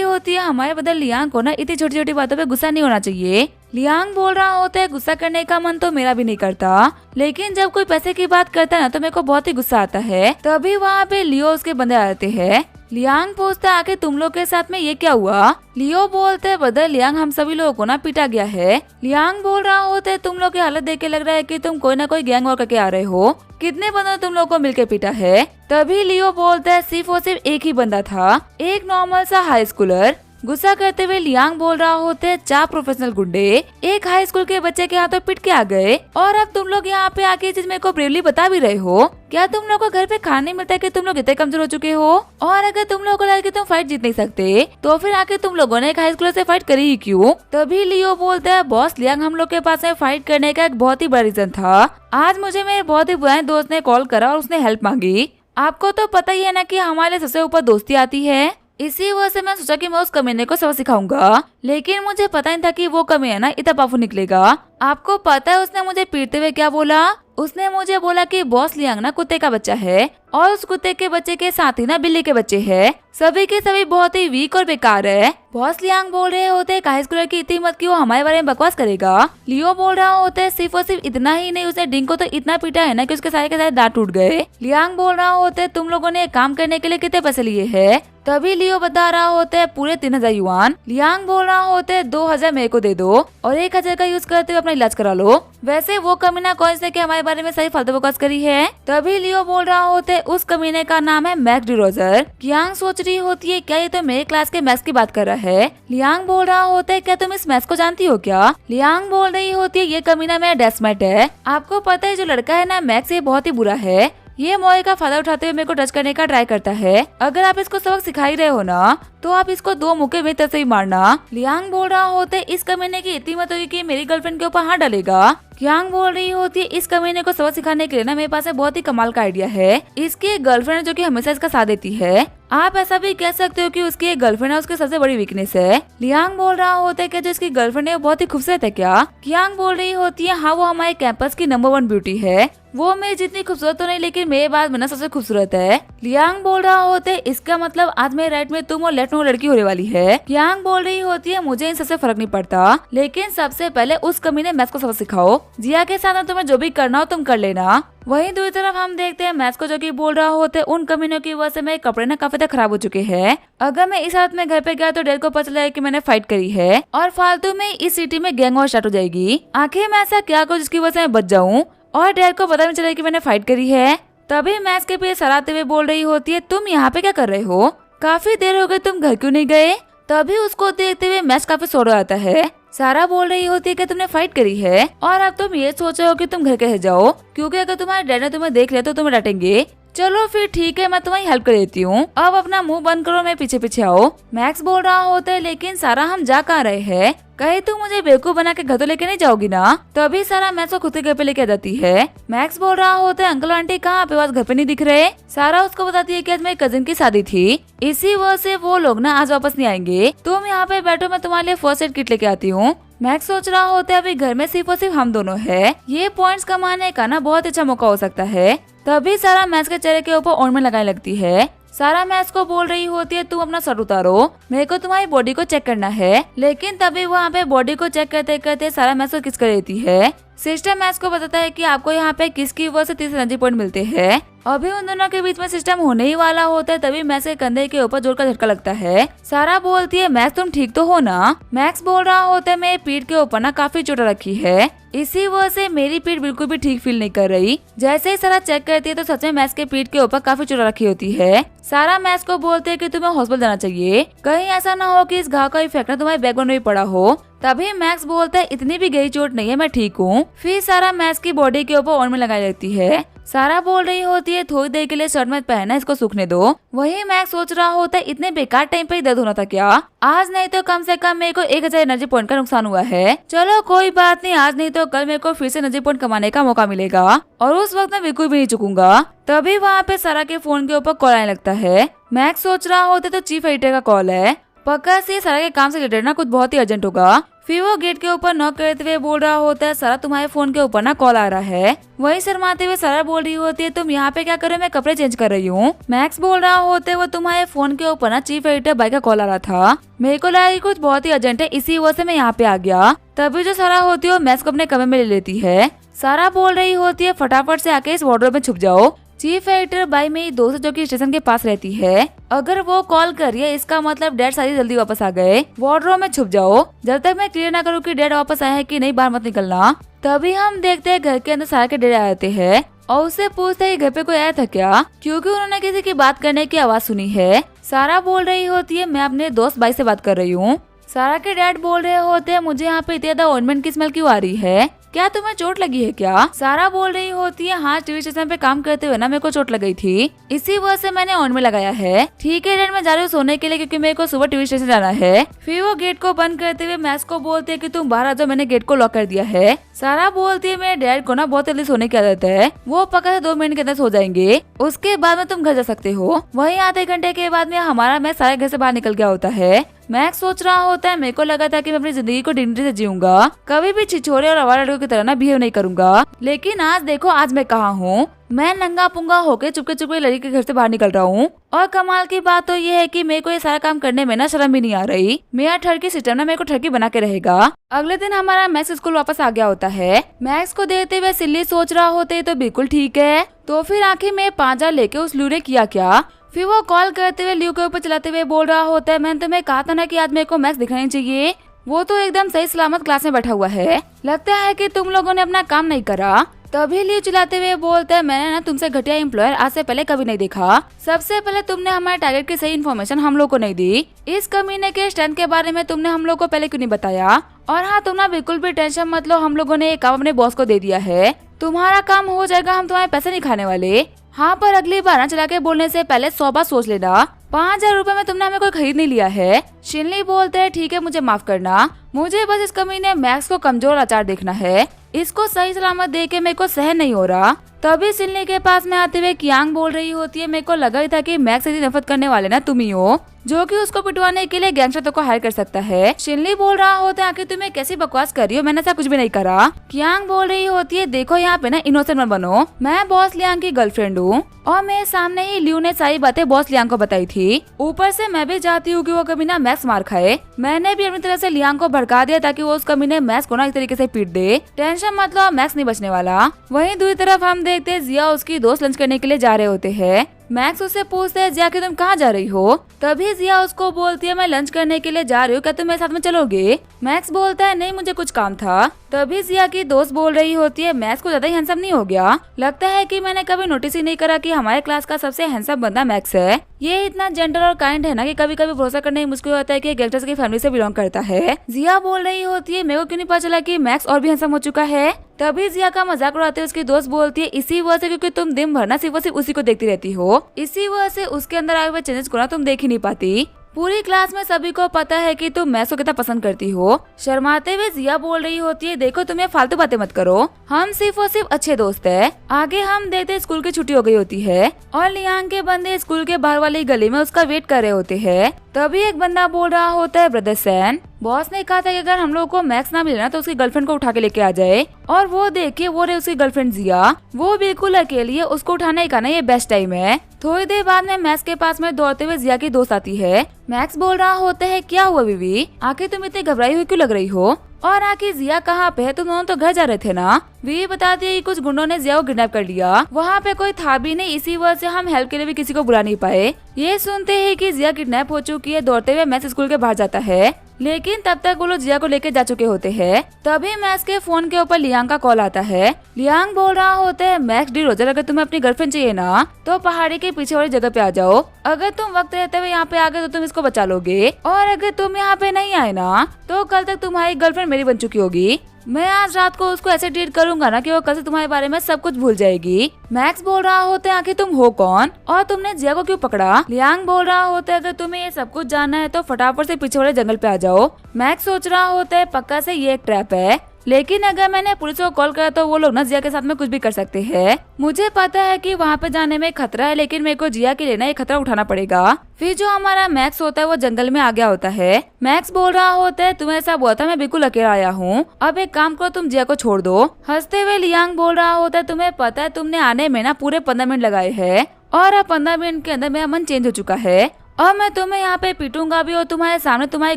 होती है हमारे बदल लियांग को ना इतनी छोटी छोटी बातों पे गुस्सा नहीं होना चाहिए। लियांग बोल रहा होता है गुस्सा करने का मन तो मेरा भी नहीं करता, लेकिन जब कोई पैसे की बात करता है ना तो मेरे को बहुत ही गुस्सा आता है। तभी वहाँ पे लियो उसके बंदे आते हैं। लियांग पूछता है आके तुम लोग के साथ में ये क्या हुआ? लियो बोलते हैं बदल लियांग हम सभी लोगों को ना पीटा गया है। लियांग बोल रहा होता है तुम लोग की हालत देख के लग रहा है कि तुम कोई ना कोई गैंग और करके आ रहे हो, कितने बंदों ने तुम लोग को मिलके पीटा है? तभी लियो बोलता है सिर्फ और सिर्फ एक ही बंदा था, एक नॉर्मल सा हाई स्कूलर। गुस्सा करते हुए लियांग बोल रहा होते हैं 4 प्रोफेशनल गुंडे एक हाई स्कूल के बच्चे के हाथों पिट के आ गए और अब तुम लोग यहाँ पे आके चीज मेरे को ब्रेवली बता भी रहे हो। क्या तुम लोग को घर पे खाना नहीं मिलता कि तुम लोग इतने कमजोर हो चुके हो? और अगर तुम लोगों को लगे कि तुम फाइट जीत नहीं सकते तो फिर आके तुम लोगों ने एक हाई स्कूल से फाइट करी ही क्यों? तभी लियो बोलता है बॉस लियांग हम लोग के पास में फाइट करने का एक बहुत ही बड़ा रीजन था। आज मुझे मेरे बहुत ही पुराने दोस्त ने कॉल करा और उसने हेल्प मांगी। आपको तो पता ही है ना कि हमारे सबसे ऊपर दोस्ती आती है, इसी वजह से मैं सोचा कि मैं उस कमीने को सबक सिखाऊंगा, लेकिन मुझे पता नहीं था कि वो कमीना इतना पावरफुल निकलेगा। आपको पता है उसने मुझे पीटते हुए क्या बोला? उसने मुझे बोला कि बॉस लियांग ना कुत्ते का बच्चा है और उस कुत्ते के बच्चे के साथ ही ना बिल्ली के बच्चे हैं, सभी के सभी बहुत ही वीक और बेकार है। बॉस लियांग बोल रहे होते हाई स्कूलर की इतनी मत कि वो हमारे बारे में बकवास करेगा। लियो बोल रहा होता है सिर्फ और सिर्फ इतना ही नहीं, उसने डिंग को तो इतना पीटा है ना कि उसके सारे के सारे दांत टूट गए। लियांग बोल रहा होता है तुम लोगों ने काम करने के लिए कितने पैसे लिए है? तभी लियो बता रहा होता है पूरे 3000 युआन। लियांग बोल रहा होता है 2000 मेरे को दे दो और 1000 का यूज करते हुए अपना इलाज करा लो। वैसे वो कमीना कौन से के हमारे बारे में सही फालतू बकवास करी है? तभी लियो बोल रहा होता है उस कमीने का नाम है मैक्स डिरोजर। लियांग सोच रही होती है क्या ये तो मेरे क्लास के मैक्स की बात कर रहा है। लियांग बोल रहा होता है क्या तुम इस मैक्स को जानती हो क्या? लियांग बोल रही होती है ये कमीना मेरा डेस्कमेट है। आपको पता है जो लड़का है ना मैक्स ये बहुत ही बुरा है, ये मोए का फायदा उठाते हुए मेरे को टच करने का ट्राई करता है। अगर आप इसको सबक सिखा ही रहे हो ना तो आप इसको 2 मुक्के में तरह से ही मारना। लियांग बोल रहा होता है इस कमीने की इतनी मत होगी कि मेरी गर्लफ्रेंड के ऊपर हाथ डालेगा। लियांग बोल रही होती है इस कमीने को सबक सिखाने के लिए ना मेरे पास बहुत ही कमाल का आइडिया है। इसकी एक गर्लफ्रेंड जो कि हमेशा इसका साथ देती है, आप ऐसा भी कह सकते हो कि उसकी एक गर्लफ्रेंड है उसकी सबसे बड़ी वीकनेस है। लियांग बोल रहा होता है कि जो इसकी गर्लफ्रेंड है वो बहुत ही खूबसूरत है क्या? लियांग बोल रही होती है हाँ वो हमारे कैंपस की नंबर 1 ब्यूटी है, वो मेरी जितनी खूबसूरत तो नहीं लेकिन मेरे बाद में ना सबसे खूबसूरत है। लियांग बोल रहा होता है इसका मतलब आज मेरे राइट में तुम और लेफ्ट में लड़की होने वाली है। लियांग बोल रही होती है मुझे इन सबसे फर्क नहीं पड़ता, लेकिन सबसे पहले उस कमीने मैथ्स को सबक सिखाओ। जिया के साथ तुम्हें जो भी करना हो तुम कर लेना। वहीं दूसरी तरफ हम देखते हैं मैथ्स को जो कि बोल रहा होता है उन कमीनों की वजह से मेरे कपड़े ना काफी तक खराब हो चुके हैं। अगर मैं इस हालत में घर पे गया तो डैड को पता चला कि मैंने फाइट करी है और फालतू में इस सिटी में गैंग वॉर स्टार्ट हो जाएगी। आखिर मैं ऐसा क्या करूं जिसकी वजह से मैं बच जाऊं और डैड को पता नहीं चले कि मैंने फाइट करी है। तभी मैथ्स के पीछे सराहते हुए बोल रही होती है तुम यहाँ पे क्या कर रहे हो? काफी देर हो गई, तुम घर क्यों नहीं गए? तभी उसको देखते हुए मैथ्स काफी सो रहा आता है। सारा बोल रही होती है कि तुमने फाइट करी है और अब तुम ये सोच रहे हो कि तुम घर कैसे जाओ, क्योंकि अगर तुम्हारे डैड ने तुम्हें देख लिया तो तुम्हें डांटेंगे। चलो फिर ठीक है, मैं तुम्हारी हेल्प कर देती हूँ, अब अपना मुंह बंद करो, मैं पीछे पीछे आओ। मैक्स बोल रहा होता है लेकिन सारा हम जा कहाँ रहे हैं? कहीं तुम मुझे बेवकूफ बना के घर तो लेके नहीं जाओगी ना? तभी सारा मैक्स को खुद के घर पे लेके आ जाती है। मैक्स बोल रहा होता है अंकल आंटी कहाँ, आपके पास घर पे नहीं दिख रहे। सारा उसको बताती है कि आज मेरी कजिन की शादी थी, इसी वजह से वो लोग ना आज वापस नहीं आएंगे, तुम यहाँ पे बैठो, मैं तुम्हारे लिए फर्स्ट एड किट लेके आती हूँ। मैक्स सोच रहा होता है अभी घर में सिर्फ और सिर्फ हम दोनों है, ये पॉइंट्स कमाने का ना बहुत अच्छा मौका हो सकता है। तभी सारा मैक्स के चेहरे के ऊपर ऑर्नमेंट लगाने लगती है। सारा मैक्स को बोल रही होती है तुम अपना सर उतारो, मेरे को तुम्हारी बॉडी को चेक करना है। लेकिन तभी वहाँ पे बॉडी को चेक करते करते सारा मैक्स को किस कर देती है। सिस्टर मैक्स को बताता है कि आपको यहाँ पे किस की वजह से 30 एनर्जी पॉइंट मिलते हैं। अभी उन दोनों के बीच में सिस्टम होने ही वाला होता है, तभी मैक्स के कंधे के ऊपर जोर का झटका लगता है। सारा बोलती है मैक्स तुम ठीक तो हो ना? मैक्स बोल रहा होता है मेरी पीठ के ऊपर ना काफी चोट रखी है, इसी वजह से मेरी पीठ बिल्कुल भी ठीक फील नहीं कर रही। जैसे ही सारा चेक करती है तो सच में मैक्स के पीठ के ऊपर काफी चोट रखी होती है। सारा मैक्स को बोलते है कि तुम्हें हॉस्पिटल जाना चाहिए, कहीं ऐसा ना हो कि इस घाव का इफेक्ट ना तुम्हारे बैकबोन में भी पड़ा हो। तभी मैक्स बोलता है इतनी भी गई चोट नहीं है, मैं ठीक हूँ। फिर सारा मैक्स की बॉडी के ऊपर ऑइंटमेंट लगाई जाती है। सारा बोल रही होती है थोड़ी देर के लिए शर्ट मत पहना, इसको सूखने दो। वही मैक्स सोच रहा होता है इतने बेकार टाइम पे ही दर्द होना था क्या, आज नहीं तो कम से कम मेरे को 1000 एनर्जी पॉइंट का नुकसान हुआ है। चलो कोई बात नहीं, आज नहीं तो कल मेरे को फिर से एनर्जी पॉइंट कमाने का मौका मिलेगा और उस वक्त मैं बिल्कुल भी नहीं चुकूंगा। तभी वहाँ पे सारा के फोन के ऊपर कॉल आने लगता है। मैक्स सोच रहा होता तो चीफ एडिटर का कॉल है, पक्का से सारा के काम से रिलेटेड ना कुछ बहुत ही अर्जेंट होगा। फिर वो गेट के ऊपर नॉक करते हुए बोल रहा होता है सारा तुम्हारे फोन के ऊपर ना कॉल आ रहा है। वही शर्माते हुए सारा बोल रही होती है तुम यहाँ पे क्या कर रहे हो, मैं कपड़े चेंज कर रही हूँ। मैक्स बोल रहा होता है वो तुम्हारे फोन के ऊपर ना चीफ एडिटर भाई का कॉल आ रहा था, मेरे को लगा कि कुछ बहुत ही अर्जेंट है, इसी वजह से मैं यहाँ पे आ गया। तभी जो सारा होती है वो मैक्स को अपने कमरे में ले लेती है। सारा बोल रही होती है फटाफट से आके इस वार्डरोब में छुप जाओ। चीफ एडिटर बाई मेरी दोस्त जो कि स्टेशन के पास रहती है, अगर वो कॉल करिए इसका मतलब डैड सारी जल्दी वापस आ गए, वार्डरोब में छुप जाओ, जब तक मैं क्लियर ना करूँ कि डैड वापस आया है कि नहीं, बाहर मत निकलना। तभी हम देखते हैं घर के अंदर सारा के डैड आते हैं और उससे पूछते हैं घर पे कोई आया था क्या, क्योंकि उन्होंने किसी की बात करने की आवाज सुनी है। सारा बोल रही होती है मैं अपने दोस्त भाई से बात कर रही हूँ। सारा के डैड बोल रहे होते हैं मुझे यहाँ पे इतनी ज्यादा ऑइंटमेंट की स्मेल क्यों आ रही है, क्या तुम्हें चोट लगी है क्या। सारा बोल रही होती है हाँ टीवी स्टेशन पे काम करते हुए ना मेरे को चोट लग गई थी, इसी वजह से मैंने ऑइंटमेंट लगाया है। ठीक है डैड मैं जा रही हूँ सोने के लिए क्योंकि मेरे को सुबह टीवी स्टेशन जाना है। फिर वो गेट को बंद करते हुए मैक्स को बोलते है कि तुम बाहर आ जाओ, मैंने गेट को लॉक कर दिया है। सारा बोलती है मेरे डैड को ना बहुत जल्दी सोने की आदत है, वो पक्का से 2 मिनट के अंदर सो जाएंगे, उसके बाद में तुम घर जा सकते हो। वही आधे घंटे के बाद में हमारा मैक्स सारे घर से बाहर निकल गया होता है। मैक्स सोच रहा होता है मेरे को लगा था कि मैं अपनी जिंदगी को डिग्निटी से जीऊंगा, कभी भी छिछोरे और आवारा लड़कों की तरह ना बिहेव नहीं करूंगा, लेकिन आज देखो आज मैं कहाँ हूँ, मैं नंगा पुंगा होके चुपके चुपके लड़की के घर से बाहर निकल रहा हूँ। और कमाल की बात तो ये है कि मेरे को ये सारा काम करने में ना शर्म भी नहीं आ रही, मेरा ठरकी सिस्टम ना मेरे को ठरकी बना के रहेगा। अगले दिन हमारा मैक्स स्कूल वापस आ गया होता है। मैक्स को देखते हुए सिल्ली सोच रहा होते तो बिल्कुल ठीक है, तो फिर आखिर में 5000 लेके उस लू ने किया क्या। फिर वो कॉल करते हुए ल्यू के ऊपर चलाते हुए बोल रहा होता है मैंने तुम्हें कहा था ना कि आज मेरे को मैक्स दिखाना चाहिए, वो तो एकदम सही सलामत क्लास में बैठा हुआ है, लगता है कि तुम लोगों ने अपना काम नहीं करा। तभी ल्यू चिल्लाते हुए बोलता है मैंने ना तुमसे घटिया एम्प्लॉयर आज से पहले कभी नहीं देखा, सबसे पहले तुमने हमारे टारगेट की सही इन्फॉर्मेशन हम लोग को नहीं दी, इस कमीने के स्ट्रेंथ के बारे में तुमने हम लोग को पहले क्यों नहीं बताया। और हाँ तुम ना बिल्कुल भी टेंशन मत लो, हम लोगों ने ये काम अपने बॉस को दे दिया है, तुम्हारा काम हो जाएगा, हम तुम्हारे पैसे नहीं खाने वाले। हाँ पर अगली बार ना चला के बोलने से पहले 100 बार सोच लेना, 5000 रुपए में तुमने हमें कोई खरीद नहीं लिया है। शिनली बोलते हैं ठीक है मुझे माफ करना, मुझे बस इस कमीने मैक्स को कमजोर लाचार देखना है, इसको सही सलामत देख के मेरे को सहन नहीं हो रहा। तभी सिनली के पास में आते हुए कियांग बोल रही होती है मेरे को लगा ही था कि मैक्स से नफरत करने वाले ना तुम ही हो, जो कि उसको पिटवाने के लिए गैंगस्टर को हायर कर सकता है। शिनली बोल रहा होता है आखिर तुम्हें कैसी बकवास कर रही हो, मैंने ऐसा कुछ भी नहीं करा। कियांग बोल रही होती है देखो यहाँ पे ना इनोसेंट मत बनो, मैं बॉस लियांग की गर्लफ्रेंड हूँ और मेरे सामने ही ल्यू ने सारी बातें बॉस लियांग को बताई थी, ऊपर से मैं भी चाहती हूँ कि वो कभी ना मैक्स मार खाए, मैंने भी अपनी तरह से लियांग को भड़का दिया ताकि वो उस कमी ने मैक्स को ना इस तरीके से पीट दे, टेंशन मत लो मैक्स नहीं बचने वाला। वहीं दूसरी तरफ हम देखते हैं जिया उसकी दोस्त लंच करने के लिए जा रहे होते हैं। मैक्स उससे पूछते है जिया कि तुम कहाँ जा रही हो, तभी जिया उसको बोलती है मैं लंच करने के लिए जा रही हूँ, क्या तुम मेरे साथ में चलोगे। मैक्स बोलता है नहीं मुझे कुछ काम था। तभी जिया की दोस्त बोल रही होती है मैक्स को ज्यादा ही हैंडसम नहीं हो गया, लगता है कि मैंने कभी नोटिस ही नहीं करा कि हमारे क्लास का सबसे हैंडसम बंदा मैक्स है, ये इतना जेंटल और काइंड है ना कि कभी कभी भरोसा करने मुश्किल होता है कि गैंगस्टर्स की फैमिली से बिलोंग करता है। जिया बोल रही होती है मेरे को क्यों नहीं पता चला कि मैक्स और भी हैंडसम हो चुका है। तभी जिया का मजाक उड़ाते हुए उसकी दोस्त बोलती है इसी वजह से क्योंकि तुम दिन भर ना सिर्फ उसी को देखती रहती हो, इसी वजह से उसके अंदर आए हुए चेंजेस को ना तुम देख ही नहीं पाती, पूरी क्लास में सभी को पता है कि तुम मैक्स को कितना पसंद करती हो। शर्माते हुए जिया बोल रही होती है देखो तुम ये फालतू बातें मत करो, हम सिर्फ और सिर्फ अच्छे दोस्त है। आगे हम देखते स्कूल की छुट्टी हो गई होती है और लियांग के बंदे स्कूल के बाहर वाली गली में उसका वेट कर रहे होते हैं। तभी एक बंदा बोल रहा होता है ब्रदर सैन, बॉस ने कहा था कि अगर हम लोग को मैक्स ना मिले ना तो उसकी गर्लफ्रेंड को उठा के लेके आ जाए, और वो देखिए वो रही उसकी गर्लफ्रेंड जिया, वो बिल्कुल अकेली है, उसको उठाने का ना ये बेस्ट टाइम है। थोड़ी देर बाद में मैक्स के पास में दौड़ते हुए जिया की दोस्त आती है। मैक्स बोल रहा होता है क्या हुआ बीवी, आखिर तुम इतनी घबराई हुई क्यों लग रही हो, और आखिर जिया कहाँ पे है, तुम दोनों तो घर जा रहे थे ना। वी बताती है कुछ गुंडों ने जिया को किडनैप कर लिया, वहाँ पे कोई था भी नहीं, इसी वजह से हम हेल्प के लिए भी किसी को बुला नहीं पाए। ये सुनते हैं कि जिया किडनैप हो चुकी है, दौड़ते हुए मैक्स स्कूल के बाहर जाता है, लेकिन तब तक वो लोग जिया को लेके जा चुके होते हैं। तभी मैक्स के फोन के ऊपर लियांग का कॉल आता है। लियांग बोल रहा होता है मैक्स डी रोजर अगर तुम्हें अपनी गर्लफ्रेंड चाहिए ना तो पहाड़ी के पीछे वाली जगह पे आ जाओ, अगर तुम वक्त रहते हुए यहाँ पे आ गए तो तुम इसको को बचा लोगे, और अगर तुम यहाँ पे नहीं आए ना तो कल तक तुम्हारी गर्लफ्रेंड मेरी बन चुकी होगी। मैं आज रात को उसको ऐसे ट्रीट करूंगा ना कि वो कल से तुम्हारे बारे में सब कुछ भूल जाएगी। मैक्स बोल रहा होता है आखिर तुम हो कौन और तुमने जिया को क्यों पकड़ा। लियांग बोल रहा होता है अगर तुम्हें ये सब कुछ जानना है तो फटाफट से पीछे वाले जंगल पे आ जाओ। मैक्स सोच रहा होता है पक्का से ये एक ट्रैप है, लेकिन अगर मैंने पुलिस को कॉल करा तो वो लोग ना जिया के साथ में कुछ भी कर सकते हैं। मुझे पता है कि वहाँ पे जाने में खतरा है, लेकिन मेरे को जिया के लिए ना ये खतरा उठाना पड़ेगा। फिर जो हमारा मैक्स होता है वो जंगल में आ गया होता है। मैक्स बोल रहा होता है तुम्हें ऐसा बोला था, मैं बिल्कुल अकेला आया हूँ, अब एक काम करो तुम जिया को छोड़ दो। हंसते हुए लियांग बोल रहा होता है तुम्हें पता है तुमने आने में ना पूरे 15 मिनट लगाए हैं और अब 15 मिनट के अंदर मेरा मन चेंज हो चुका है और मैं तुम्हें यहाँ पे पीटूंगा भी और तुम्हारे सामने तुम्हारी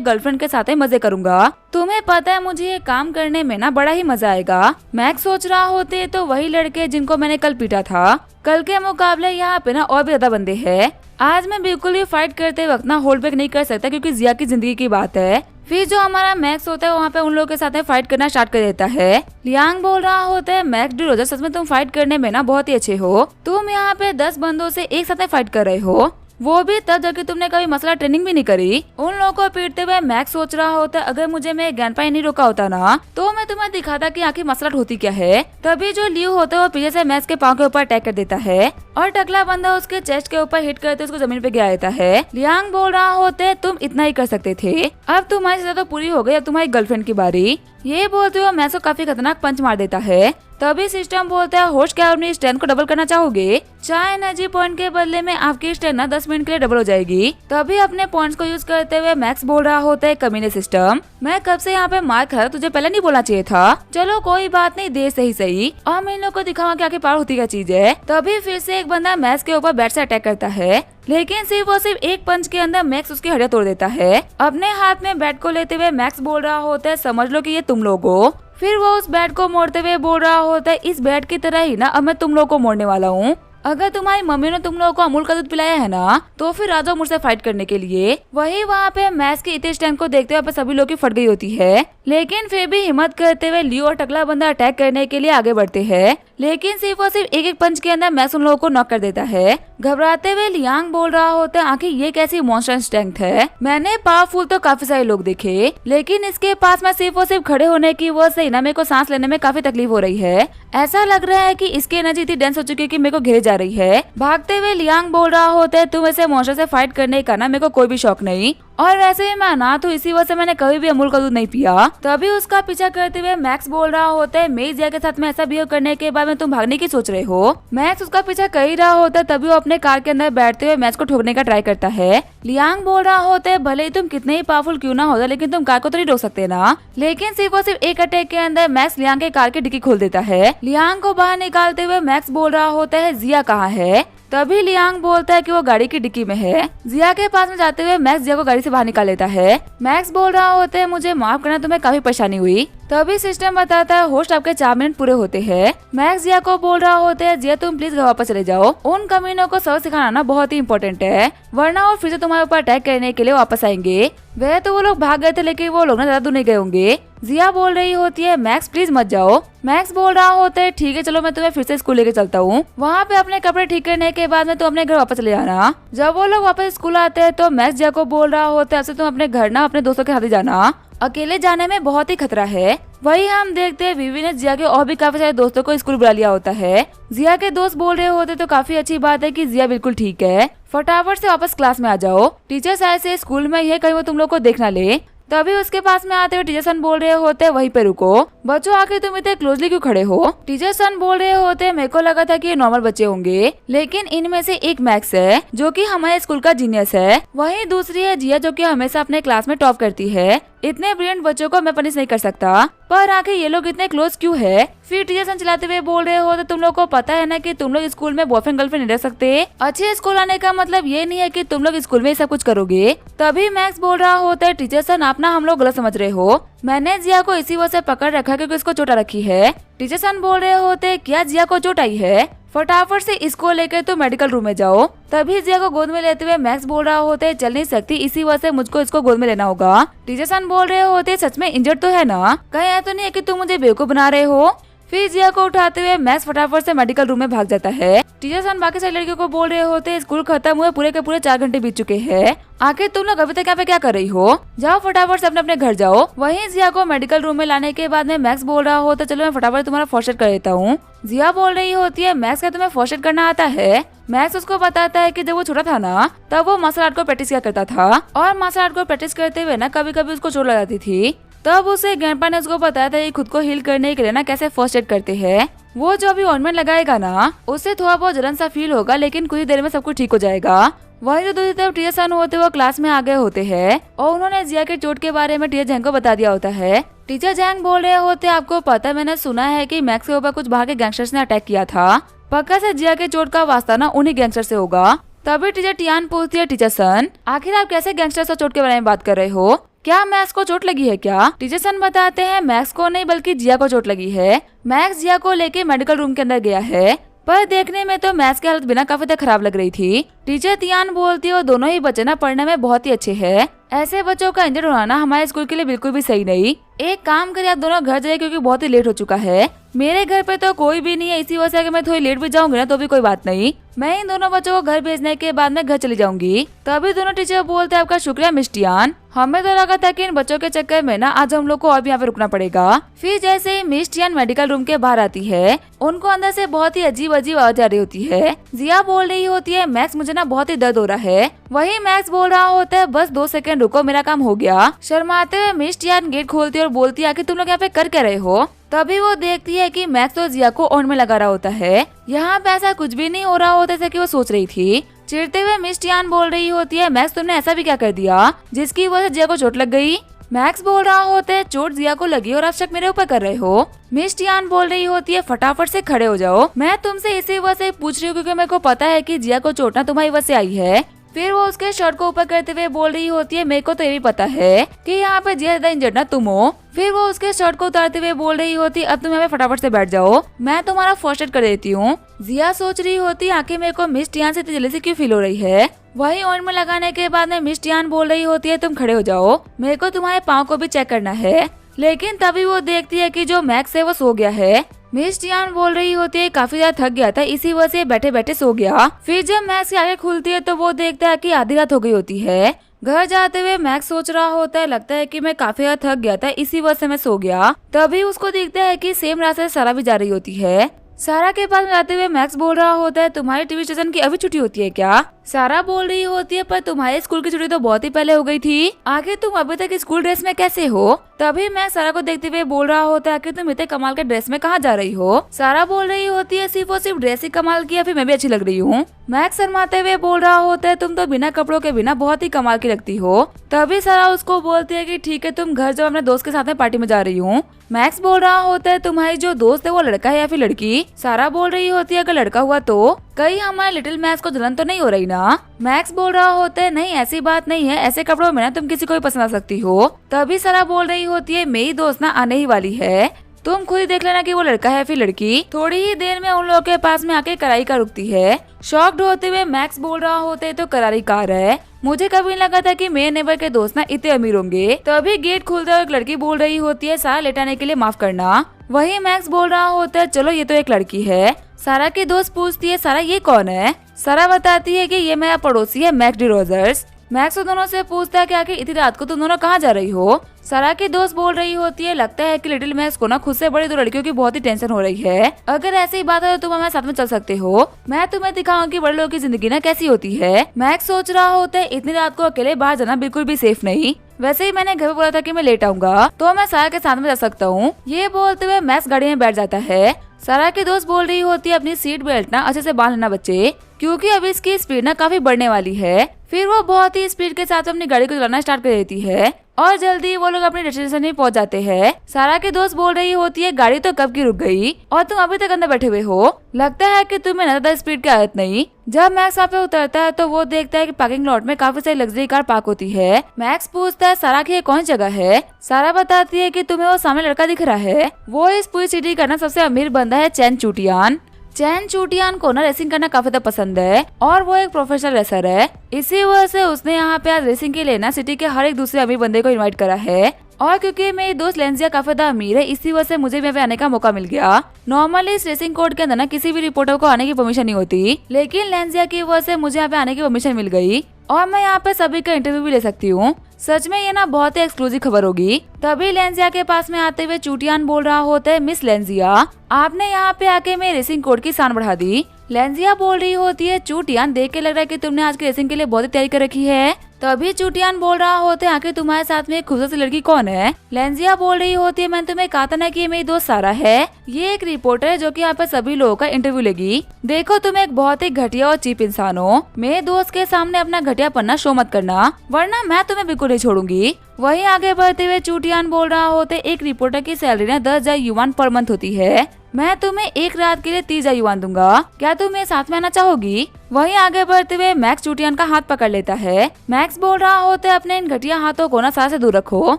गर्लफ्रेंड के साथ ही मजे करूंगा। तुम्हें पता है मुझे ये काम करने में ना बड़ा ही मजा आएगा। मैक्स सोच रहा होते तो वही लड़के जिनको मैंने कल पीटा था, कल के मुकाबले यहाँ पे ना और भी ज्यादा बंदे हैं। आज मैं बिल्कुल भी फाइट करते वक्त ना होल्ड बैक नहीं कर सकता क्योंकि जिया की जिंदगी की बात है। फिर जो हमारा मैक्स होता है वहाँ पे उन लोगों के साथ फाइट करना स्टार्ट कर देता है। लियांग बोल रहा होता है मैक्स डी सच में तुम फाइट करने में ना बहुत ही अच्छे हो। तुम यहाँ पे 10 बंदों से एक साथ फाइट कर रहे हो, वो भी तब जबकि तुमने कभी मसला ट्रेनिंग भी नहीं करी। उन लोगों को पीटते हुए मैक्स सोच रहा होता अगर मुझे मेरे ग्रैंडपा नहीं रोका होता ना तो मैं तुम्हें दिखाता कि आखिर मसला होती क्या है। तभी जो लियो होता है वो पीछे से मैक्स के पाँव के ऊपर अटैक कर देता है और टकला बंदा उसके चेस्ट के ऊपर हिट करते उसको जमीन पे गिरा देता है। लियांग बोल रहा होता है तुम इतना ही कर सकते थे, अब तुम्हारी सजा तो पूरी हो गई, अब तुम्हारी गर्लफ्रेंड की बारी। ये बोलते हुए मैक्स को काफी खतरनाक पंच मार देता है। तभी सिस्टम बोलता है होश क्या अपनी स्ट्रेंथ को डबल करना चाहोगे? 4 एनर्जी पॉइंट के बदले में आपकी स्ट्रेंथ ना 10 मिनट के लिए डबल हो जाएगी। तभी अपने पॉइंट्स को यूज करते हुए मैक्स बोल रहा होता है कमीने सिस्टम, मैं कब से यहाँ पे मार खा, तुझे पहले नहीं बोलना चाहिए था। चलो कोई बात नहीं, दे सही और मैं इन लोग को दिखाऊंगा कि आखिर पार होती क्या चीज है। तभी फिर से एक बंदा मैक्स के ऊपर बैट से अटैक करता है, लेकिन सिर्फ एक पंच के अंदर मैक्स उसकी हड्डियां तोड़ देता है। अपने हाथ में बैट को लेते हुए मैक्स बोल रहा होता है समझ लो कि ये तुम लोग हो। फिर वो उस बैट को मोड़ते हुए बोल रहा होता है इस बैट की तरह ही ना अब मैं तुम लोग को मोड़ने वाला हूँ। अगर तुम्हारी मम्मी ने तुम लोगों को अमूल का दूध पिलाया है ना तो फिर आ जाओ मुझसे फाइट करने के लिए। वही वहाँ पे मैक्स की इतनी स्ट्रेंथ को देखते हुए सभी लोग की फट गई होती है, लेकिन फिर भी हिम्मत करते हुए लियो और टकला बंदा अटैक करने के लिए आगे बढ़ते हैं, लेकिन सिर्फ और सिर्फ एक पंच के अंदर मैक्स उन लोगों को नॉक कर देता है। घबराते हुए लियांग बोल रहा होता है आखिर ये कैसी मॉन्स्टर स्ट्रेंथ है, मैंने पावरफुल तो काफी सारे लोग देखे लेकिन इसके पास में सिर्फ और सिर्फ खड़े होने की वजह से ना मेरे को सांस लेने में काफी तकलीफ हो रही है। ऐसा लग रहा है कि इसकी एनर्जी इतनी डेंस हो चुकी है कि मेरे को घेरे जा रही है। भागते हुए लियांग बोल रहा होता है तुम ऐसे मॉन्स्टर से फाइट करने का ना मेरे को कोई भी शौक नहीं, और वैसे भी मैं अनाथ हूँ इसी वजह से मैंने कभी भी अमूल का दूध नहीं पिया। तभी उसका पीछा करते हुए मैक्स बोल रहा होता है मेरी जिया के साथ में ऐसा बिहेव करने के बाद में तुम भागने की सोच रहे हो। मैक्स उसका पीछा कर ही रहा होता है, तभी वो अपने कार के अंदर बैठते हुए मैक्स को ठोकने का ट्राई करता है। लियांग बोल रहा होता है भले ही तुम कितने ही पावरफुल क्यों ना हो जाए लेकिन तुम कार को तो नहीं रोक सकते ना। लेकिन सिर्फ और सिर्फ एक अटैक के अंदर मैक्स लियांग के कार की डिक्की खोल देता है। लियांग को बाहर निकालते हुए मैक्स बोल रहा होता है जिया कहाँ है? तभी लियांग बोलता है कि वो गाड़ी की डिक्की में है। जिया के पास में जाते हुए मैक्स जिया को गाड़ी से बाहर निकाल लेता है। मैक्स बोल रहा होता है मुझे माफ करना, तुम्हें काफी परेशानी हुई। तभी सिस्टम बताता है होस्ट आपके 4 मिनट पूरे होते हैं। मैक्स जिया को बोल रहा होता है जिया तुम प्लीज घर वापस चले जाओ, उन कमीनों को सबक सिखाना ना बहुत ही इम्पोर्टेंट है, वरना वो फिर से तुम्हारे ऊपर अटैक करने के लिए वापस आएंगे। वह तो वो लोग भाग गए थे लेकिन वो लोग ना ज्यादा दूर नहीं गए होंगे। जिया बोल रही होती है मैक्स प्लीज मत जाओ। मैक्स बोल रहा होता है ठीक है चलो मैं तुम्हें फिर से स्कूल लेके चलता हूँ, वहाँ पे अपने कपड़े ठीक करने के बाद में तुम अपने घर वापस चले जाना। जब वो लोग वापस स्कूल आते हैं तो मैक्स जिया को बोल रहा होता है तुम अपने घर ना अपने दोस्तों के साथ ही जाना, अकेले जाने में बहुत ही खतरा है। वही हम देखते हैं विवी ने जिया के और भी काफी सारे दोस्तों को स्कूल बुला लिया होता है। जिया के दोस्त बोल रहे होते तो काफी अच्छी बात है कि जिया बिल्कुल ठीक है, फटाफट से वापस क्लास में आ जाओ, टीचर शायद से स्कूल में ये कहीं वो तुम लोग को देख ना ले। तभी उसके पास में आते हुए टीचर सन बोल रहे होते वहीं पे रुको, बच्चों आखिर तुम इतने क्लोजली क्यों खड़े हो? टीचर सन बोल रहे होते मेरे को लगा था कि ये नॉर्मल बच्चे होंगे लेकिन इनमें से एक मैक्स है जो कि हमारे स्कूल का जीनियस है, वहीं दूसरी है जिया जो कि हमेशा अपने क्लास में टॉप करती है। इतने ब्रिलियंट बच्चों को मैं पनिश नहीं कर सकता, पर आखिर ये लोग इतने क्लोज क्यों है? फिर टीचर सन चलाते हुए बोल रहे हो तो तुम लोग को पता है ना कि तुम लोग स्कूल में बॉयफ्रेंड गर्लफ्रेंड नहीं रह सकते। अच्छे स्कूल आने का मतलब ये नहीं है कि तुम लोग स्कूल में सब कुछ करोगे। तभी मैक्स बोल रहा होता है टीचर सन आप ना हम लोग गलत समझ रहे हो, मैंने जिया को इसी वजह से पकड़ रखा क्योंकि उसको चोट रखी है। टीचर सन बोल रहे होते क्या जिया को चोट आई है? फटाफट से इसको लेकर तो मेडिकल रूम में जाओ। तभी जिया को गोद में लेते हुए मैक्स बोल रहा होता है चल नहीं सकती इसी वजह से मुझको इसको गोद में लेना होगा। टीचर सन बोल रहे होते सच में इंजर्ड तो है ना, कहीं ऐसा तो नहीं है कि तुम मुझे बेवकूफ बना रहे हो? फिर जिया को उठाते हुए मैक्स फटाफट से मेडिकल रूम में भाग जाता है। टीचर सन बाकी सारी लड़कियों को बोल रहे होते स्कूल खत्म हुए पूरे के पूरे 4 घंटे बीत चुके हैं, आखिर तुम लोग अभी तक यहाँ पे क्या कर रही हो, जाओ फटाफट से अपने अपने घर जाओ। वहीं जिया को मेडिकल रूम में लाने के बाद में मैक्स बोल रहा होता चलो मैं फटाफट तुम्हारा फर्स्ट कर देता हूँ। जिया बोल रही होती है मैक्स क्या तुम्हें फर्स्ट करना आता है। मैक्स उसको बताता है कि जब वो छोटा था ना तब वो मार्शल आर्ट को प्रैक्टिस किया करता था और मार्शल आर्ट को प्रैक्टिस करते हुए ना कभी कभी उसको चोट लग जाती थी। तब उसे ग्रैंडपा ने उसको बताया था कि खुद को हील करने के लिए ना कैसे फर्स्ट एड करते हैं। वो जो अभी ऑइंटमेंट लगाएगा ना उससे थोड़ा बहुत जलन सा फील होगा लेकिन कुछ देर में सब कुछ ठीक हो जाएगा। वही जो दूसरी तरफ टीचर सन होते वो क्लास में आ गए होते हैं और उन्होंने जिया के चोट के बारे में टीचर जैंग को बता दिया होता है। टीचर जैंग बोल रहे होते आपको पता है मैंने सुना है कि मैक्स के ऊपर कुछ बाहर के गैंगस्टर्स ने अटैक किया था, पक्का से जिया के चोट का वास्ता ना उन्हीं गैंगस्टर से होगा। तभी टीचर टियान पूछती है टीचर सन आखिर आप कैसे गैंगस्टर्स और चोट के बारे में बात कर रहे हो, क्या मैक्स को चोट लगी है क्या। टीचर सन बताते हैं मैक्स को नहीं बल्कि जिया को चोट लगी है। मैक्स जिया को लेके मेडिकल रूम के अंदर गया है पर देखने में तो मैक्स की हालत बिना काफी तक खराब लग रही थी। टीचर तियान बोलती है वो दोनों ही बच्चे ना पढ़ने में बहुत ही अच्छे हैं, ऐसे बच्चों का इंजर्ड होना ना हमारे स्कूल के लिए बिल्कुल भी सही नहीं। एक काम करिए आप दोनों घर जाइए क्योंकि बहुत ही लेट हो चुका है। मेरे घर पे तो कोई भी नहीं है, इसी वजह से अगर मैं थोड़ी लेट भी जाऊंगी ना तो भी कोई बात नहीं, मैं इन दोनों बच्चों को घर भेजने के बाद में घर चली जाऊंगी। तभी दोनों टीचर बोलते हैं आपका शुक्रिया मिस टियान, हमें तो लगा था कि इन बच्चों के चक्कर में ना आज हम लोग को और भी यहाँ पे रुकना पड़ेगा। फिर जैसे ही मिस टियान मेडिकल रूम के बाहर आती है उनको अंदर से बहुत ही अजीब अजीब आवाज आ रही होती है। जिया बोल रही होती है मैक्स मुझे ना बहुत ही दर्द हो रहा है। वही मैक्स बोल रहा होता है बस 2 सेकंड रुको मेरा काम हो गया। शर्माते हुए मिस टियान गेट खोलती है और बोलती है कि तुम लोग यहाँ पे कर क्या रहे हो। तभी वो देखती है कि मैक्स तो जिया को ऑन में लगा रहा होता है, यहाँ पे ऐसा कुछ भी नहीं हो रहा होता जैसे कि वो सोच रही थी। चिढ़ते हुए मिस टियान बोल रही होती है मैक्स तुमने ऐसा भी क्या कर दिया जिसकी वजह से जिया को चोट लग गई। मैक्स बोल रहा होता है चोट जिया को लगी और आप शक मेरे ऊपर कर रहे हो। मिस टियान बोल रही होती है फटाफट से खड़े हो जाओ, मैं तुमसे इसी वजह से पूछ रही हूँ क्योंकि मेरे को पता है कि जिया को चोट ना तुम्हारी वजह से आई है। फिर वो उसके शर्ट को ऊपर करते हुए बोल रही होती है मेरे को तो ये भी पता है कि यहाँ पे जिया ज्यादा इंजर्ड ना तुम हो। फिर वो उसके शर्ट को उतारते हुए बोल रही होती अब तुम यहाँ पे फटाफट से बैठ जाओ, मैं तुम्हारा फर्स्ट एड कर देती हूँ। जिया सोच रही होती आखिर मेरे को मिस टियान से इतनी जल्दी से क्यों फील हो रही है। वही ऑइंटमेंट में लगाने के बाद में मिस टियान बोल रही होती है तुम खड़े हो जाओ, मेरे को तुम्हारे पाँव को भी चेक करना है। लेकिन तभी वो देखती है कि जो मैक्स है वो सो गया है। मिस टियान बोल रही होती है काफी ज्यादा थक गया था इसी वजह से बैठे बैठे सो गया। फिर जब मैक्स की आंखें खुलती है तो वो देखता है कि आधी रात हो गई होती है। घर जाते हुए मैक्स सोच रहा होता है लगता है कि मैं काफी ज्यादा थक गया था इसी वजह से मैं सो गया। तभी उसको दिखता है कि सेम रास्ते से सारा भी जा रही होती है। सारा के पास जाते हुए मैक्स बोल रहा होता है तुम्हारी टीवी स्टेशन की अभी छुट्टी होती है क्या। सारा बोल रही होती है पर तुम्हारे स्कूल की छुट्टी तो बहुत ही पहले हो गई थी, आखिर तुम अभी तक स्कूल ड्रेस में कैसे हो। तभी मैं सारा को देखते हुए बोल रहा होता है आखिर तुम इतने कमाल के ड्रेस में कहाँ जा रही हो। सारा बोल रही होती है सिर्फ और सिर्फ ड्रेस ही कमाल की या फिर मैं भी अच्छी लग रही हूँ। मैक्स शर्माते हुए बोल रहा होता है तुम तो बिना कपड़ों के बिना बहुत ही कमाल की लगती हो। तभी सारा उसको बोलती है कि ठीक है तुम घर जाओ, अपने दोस्त के साथ में पार्टी में जा रही हूँ। मैक्स बोल रहा होता है तुम्हारी जो दोस्त है वो लड़का है या फिर लड़की। सारा बोल रही होती है अगर लड़का हुआ तो कहीं हमारे लिटिल मैक्स को जलन तो नहीं हो रही ना। मैक्स बोल रहा होता है नहीं ऐसी बात नहीं है, ऐसे कपड़ों में ना तुम किसी को भी पसंद आ सकती हो। तभी सारा बोल रही होती है मेरी दोस्त ना आने ही वाली है, तुम खुद ही देख लेना कि वो लड़का है फिर लड़की। थोड़ी ही देर में उन लोगों के पास में आके करारी कार रुकती है। शॉक्ड होते हुए मैक्स बोल रहा होते है तो करारी कार है, मुझे कभी नहीं लगा था कि मेरे नेबर के दोस्त ना इतने अमीर होंगे। तभी गेट खुलता है एक लड़की बोल रही होती है सारा लेटाने के लिए माफ करना। वही मैक्स बोल रहा होता है चलो ये तो एक लड़की है। सारा की दोस्त पूछती है सारा ये कौन है। सारा बताती है कि ये मेरा पड़ोसी है मैक्स डी रोजर्स। मैक्स उन दोनों से पूछता है कि आखिर इतनी रात को तुम दोनों कहाँ जा रही हो। सारा की दोस्त बोल रही होती है लगता है कि लिटिल मैक्स को ना खुद से बड़ी 2 लड़कियों की बहुत ही टेंशन हो रही है, अगर ऐसी ही बात है तो तुम हमारे साथ में चल सकते हो, मैं तुम्हें दिखाऊंगी बड़े लोगों की जिंदगी ना कैसी होती है। मैक्स सोच रहा होता है इतनी रात को अकेले बाहर जाना बिल्कुल भी सेफ नहीं, वैसे ही मैंने घर पे बोला था कि मैं लेट आऊंगा तो मैं सारा के साथ में जा सकता हूँ। ये बोलते हुए मैक्स गाड़ी में बैठ जाता है। सारा की दोस्त बोल रही होती है अपनी सीट बेल्ट ना अच्छे से बांध लेना बच्चे, क्योंकि अब इसकी स्पीड ना काफी बढ़ने वाली है। फिर वो बहुत ही स्पीड के साथ अपनी गाड़ी को चलाना स्टार्ट कर देती है और जल्दी वो लोग अपने डेस्टिनेशन में पहुंच जाते हैं। सारा की दोस्त बोल रही होती है गाड़ी तो कब की रुक गई और तुम अभी तक अंदर बैठे हुए हो, लगता है कि तुम्हें ज्यादा स्पीड की आदत नहीं। जब मैक्स वहाँ पे उतरता है तो वो देखता है कि पार्किंग लॉट में काफी सारी लग्जरी कार पार्क होती है। मैक्स पूछता है सारा की ये कौन जगह है। सारा बताती है कि तुम्हें वो सामने लड़का दिख रहा है, वो इस पूरी सिटी का ना सबसे अमीर बंदा है चैन चूटियान। चैन चूटियान को ना रेसिंग करना काफी ज्यादा पसंद है और वो एक प्रोफेशनल रेसर है, इसी वजह से उसने यहाँ पे आज रेसिंग के लिए ना सिटी के हर एक दूसरे अमीर बंदे को इनवाइट करा है और क्योंकि मेरी दोस्त लेंजिया काफी ज्यादा अमीर है, इसी वजह से मुझे भी यहाँ पे आने का मौका मिल गया। नॉर्मली इस रेसिंग कोर्ट के अंदर ना किसी भी रिपोर्टर को आने की परमिशन नहीं होती, लेकिन लेंजिया की वजह से मुझे यहाँ पे आने की परमिशन मिल गई और मैं यहाँ पे सभी का इंटरव्यू भी ले सकती हूँ। सच में ये ना बहुत ही एक्सक्लूसिव खबर होगी। तभी लेंजिया के पास में आते हुए चूटियान बोल रहा होता है, मिस लेंजिया, आपने यहाँ पे आके मेरे रेसिंग कोर्ट की शान बढ़ा दी। लेंजिया बोल रही होती है, चूटियान देख के लग रहा है कि तुमने आज की रेसिंग के लिए बहुत ही तैयारी कर रखी है। तभी चूटियान बोल रहा होता है, आखिर तुम्हारे साथ में एक खूबसूरत सी लड़की कौन है। लेंजिया बोल रही होती है, मैंने तुम्हें कहा था ना कि ये मेरी दोस्त सारा है। ये एक रिपोर्टर है जो कि यहाँ पे सभी लोगों का इंटरव्यू लेगी। देखो तुम एक बहुत ही घटिया और चीप इंसान हो, मेरे दोस्त के सामने अपना घटिया पन्ना शो मत करना, वरना मैं तुम्हें बिल्कुल नहीं छोड़ूंगी। वहीं आगे बढ़ते हुए चूटियान बोल रहा होते, एक रिपोर्टर की सैलरी ना 10,000 युआन पर मंथ होती है, मैं तुम्हें एक रात के लिए 30,000 युआन दूंगा, क्या तुम मेरे साथ में आना चाहोगी। वहीं आगे बढ़ते हुए मैक्स चूटियान का हाथ पकड़ लेता है। मैक्स बोल रहा होता है, अपने इन घटिया हाथों को ना सारा से दूर रखो,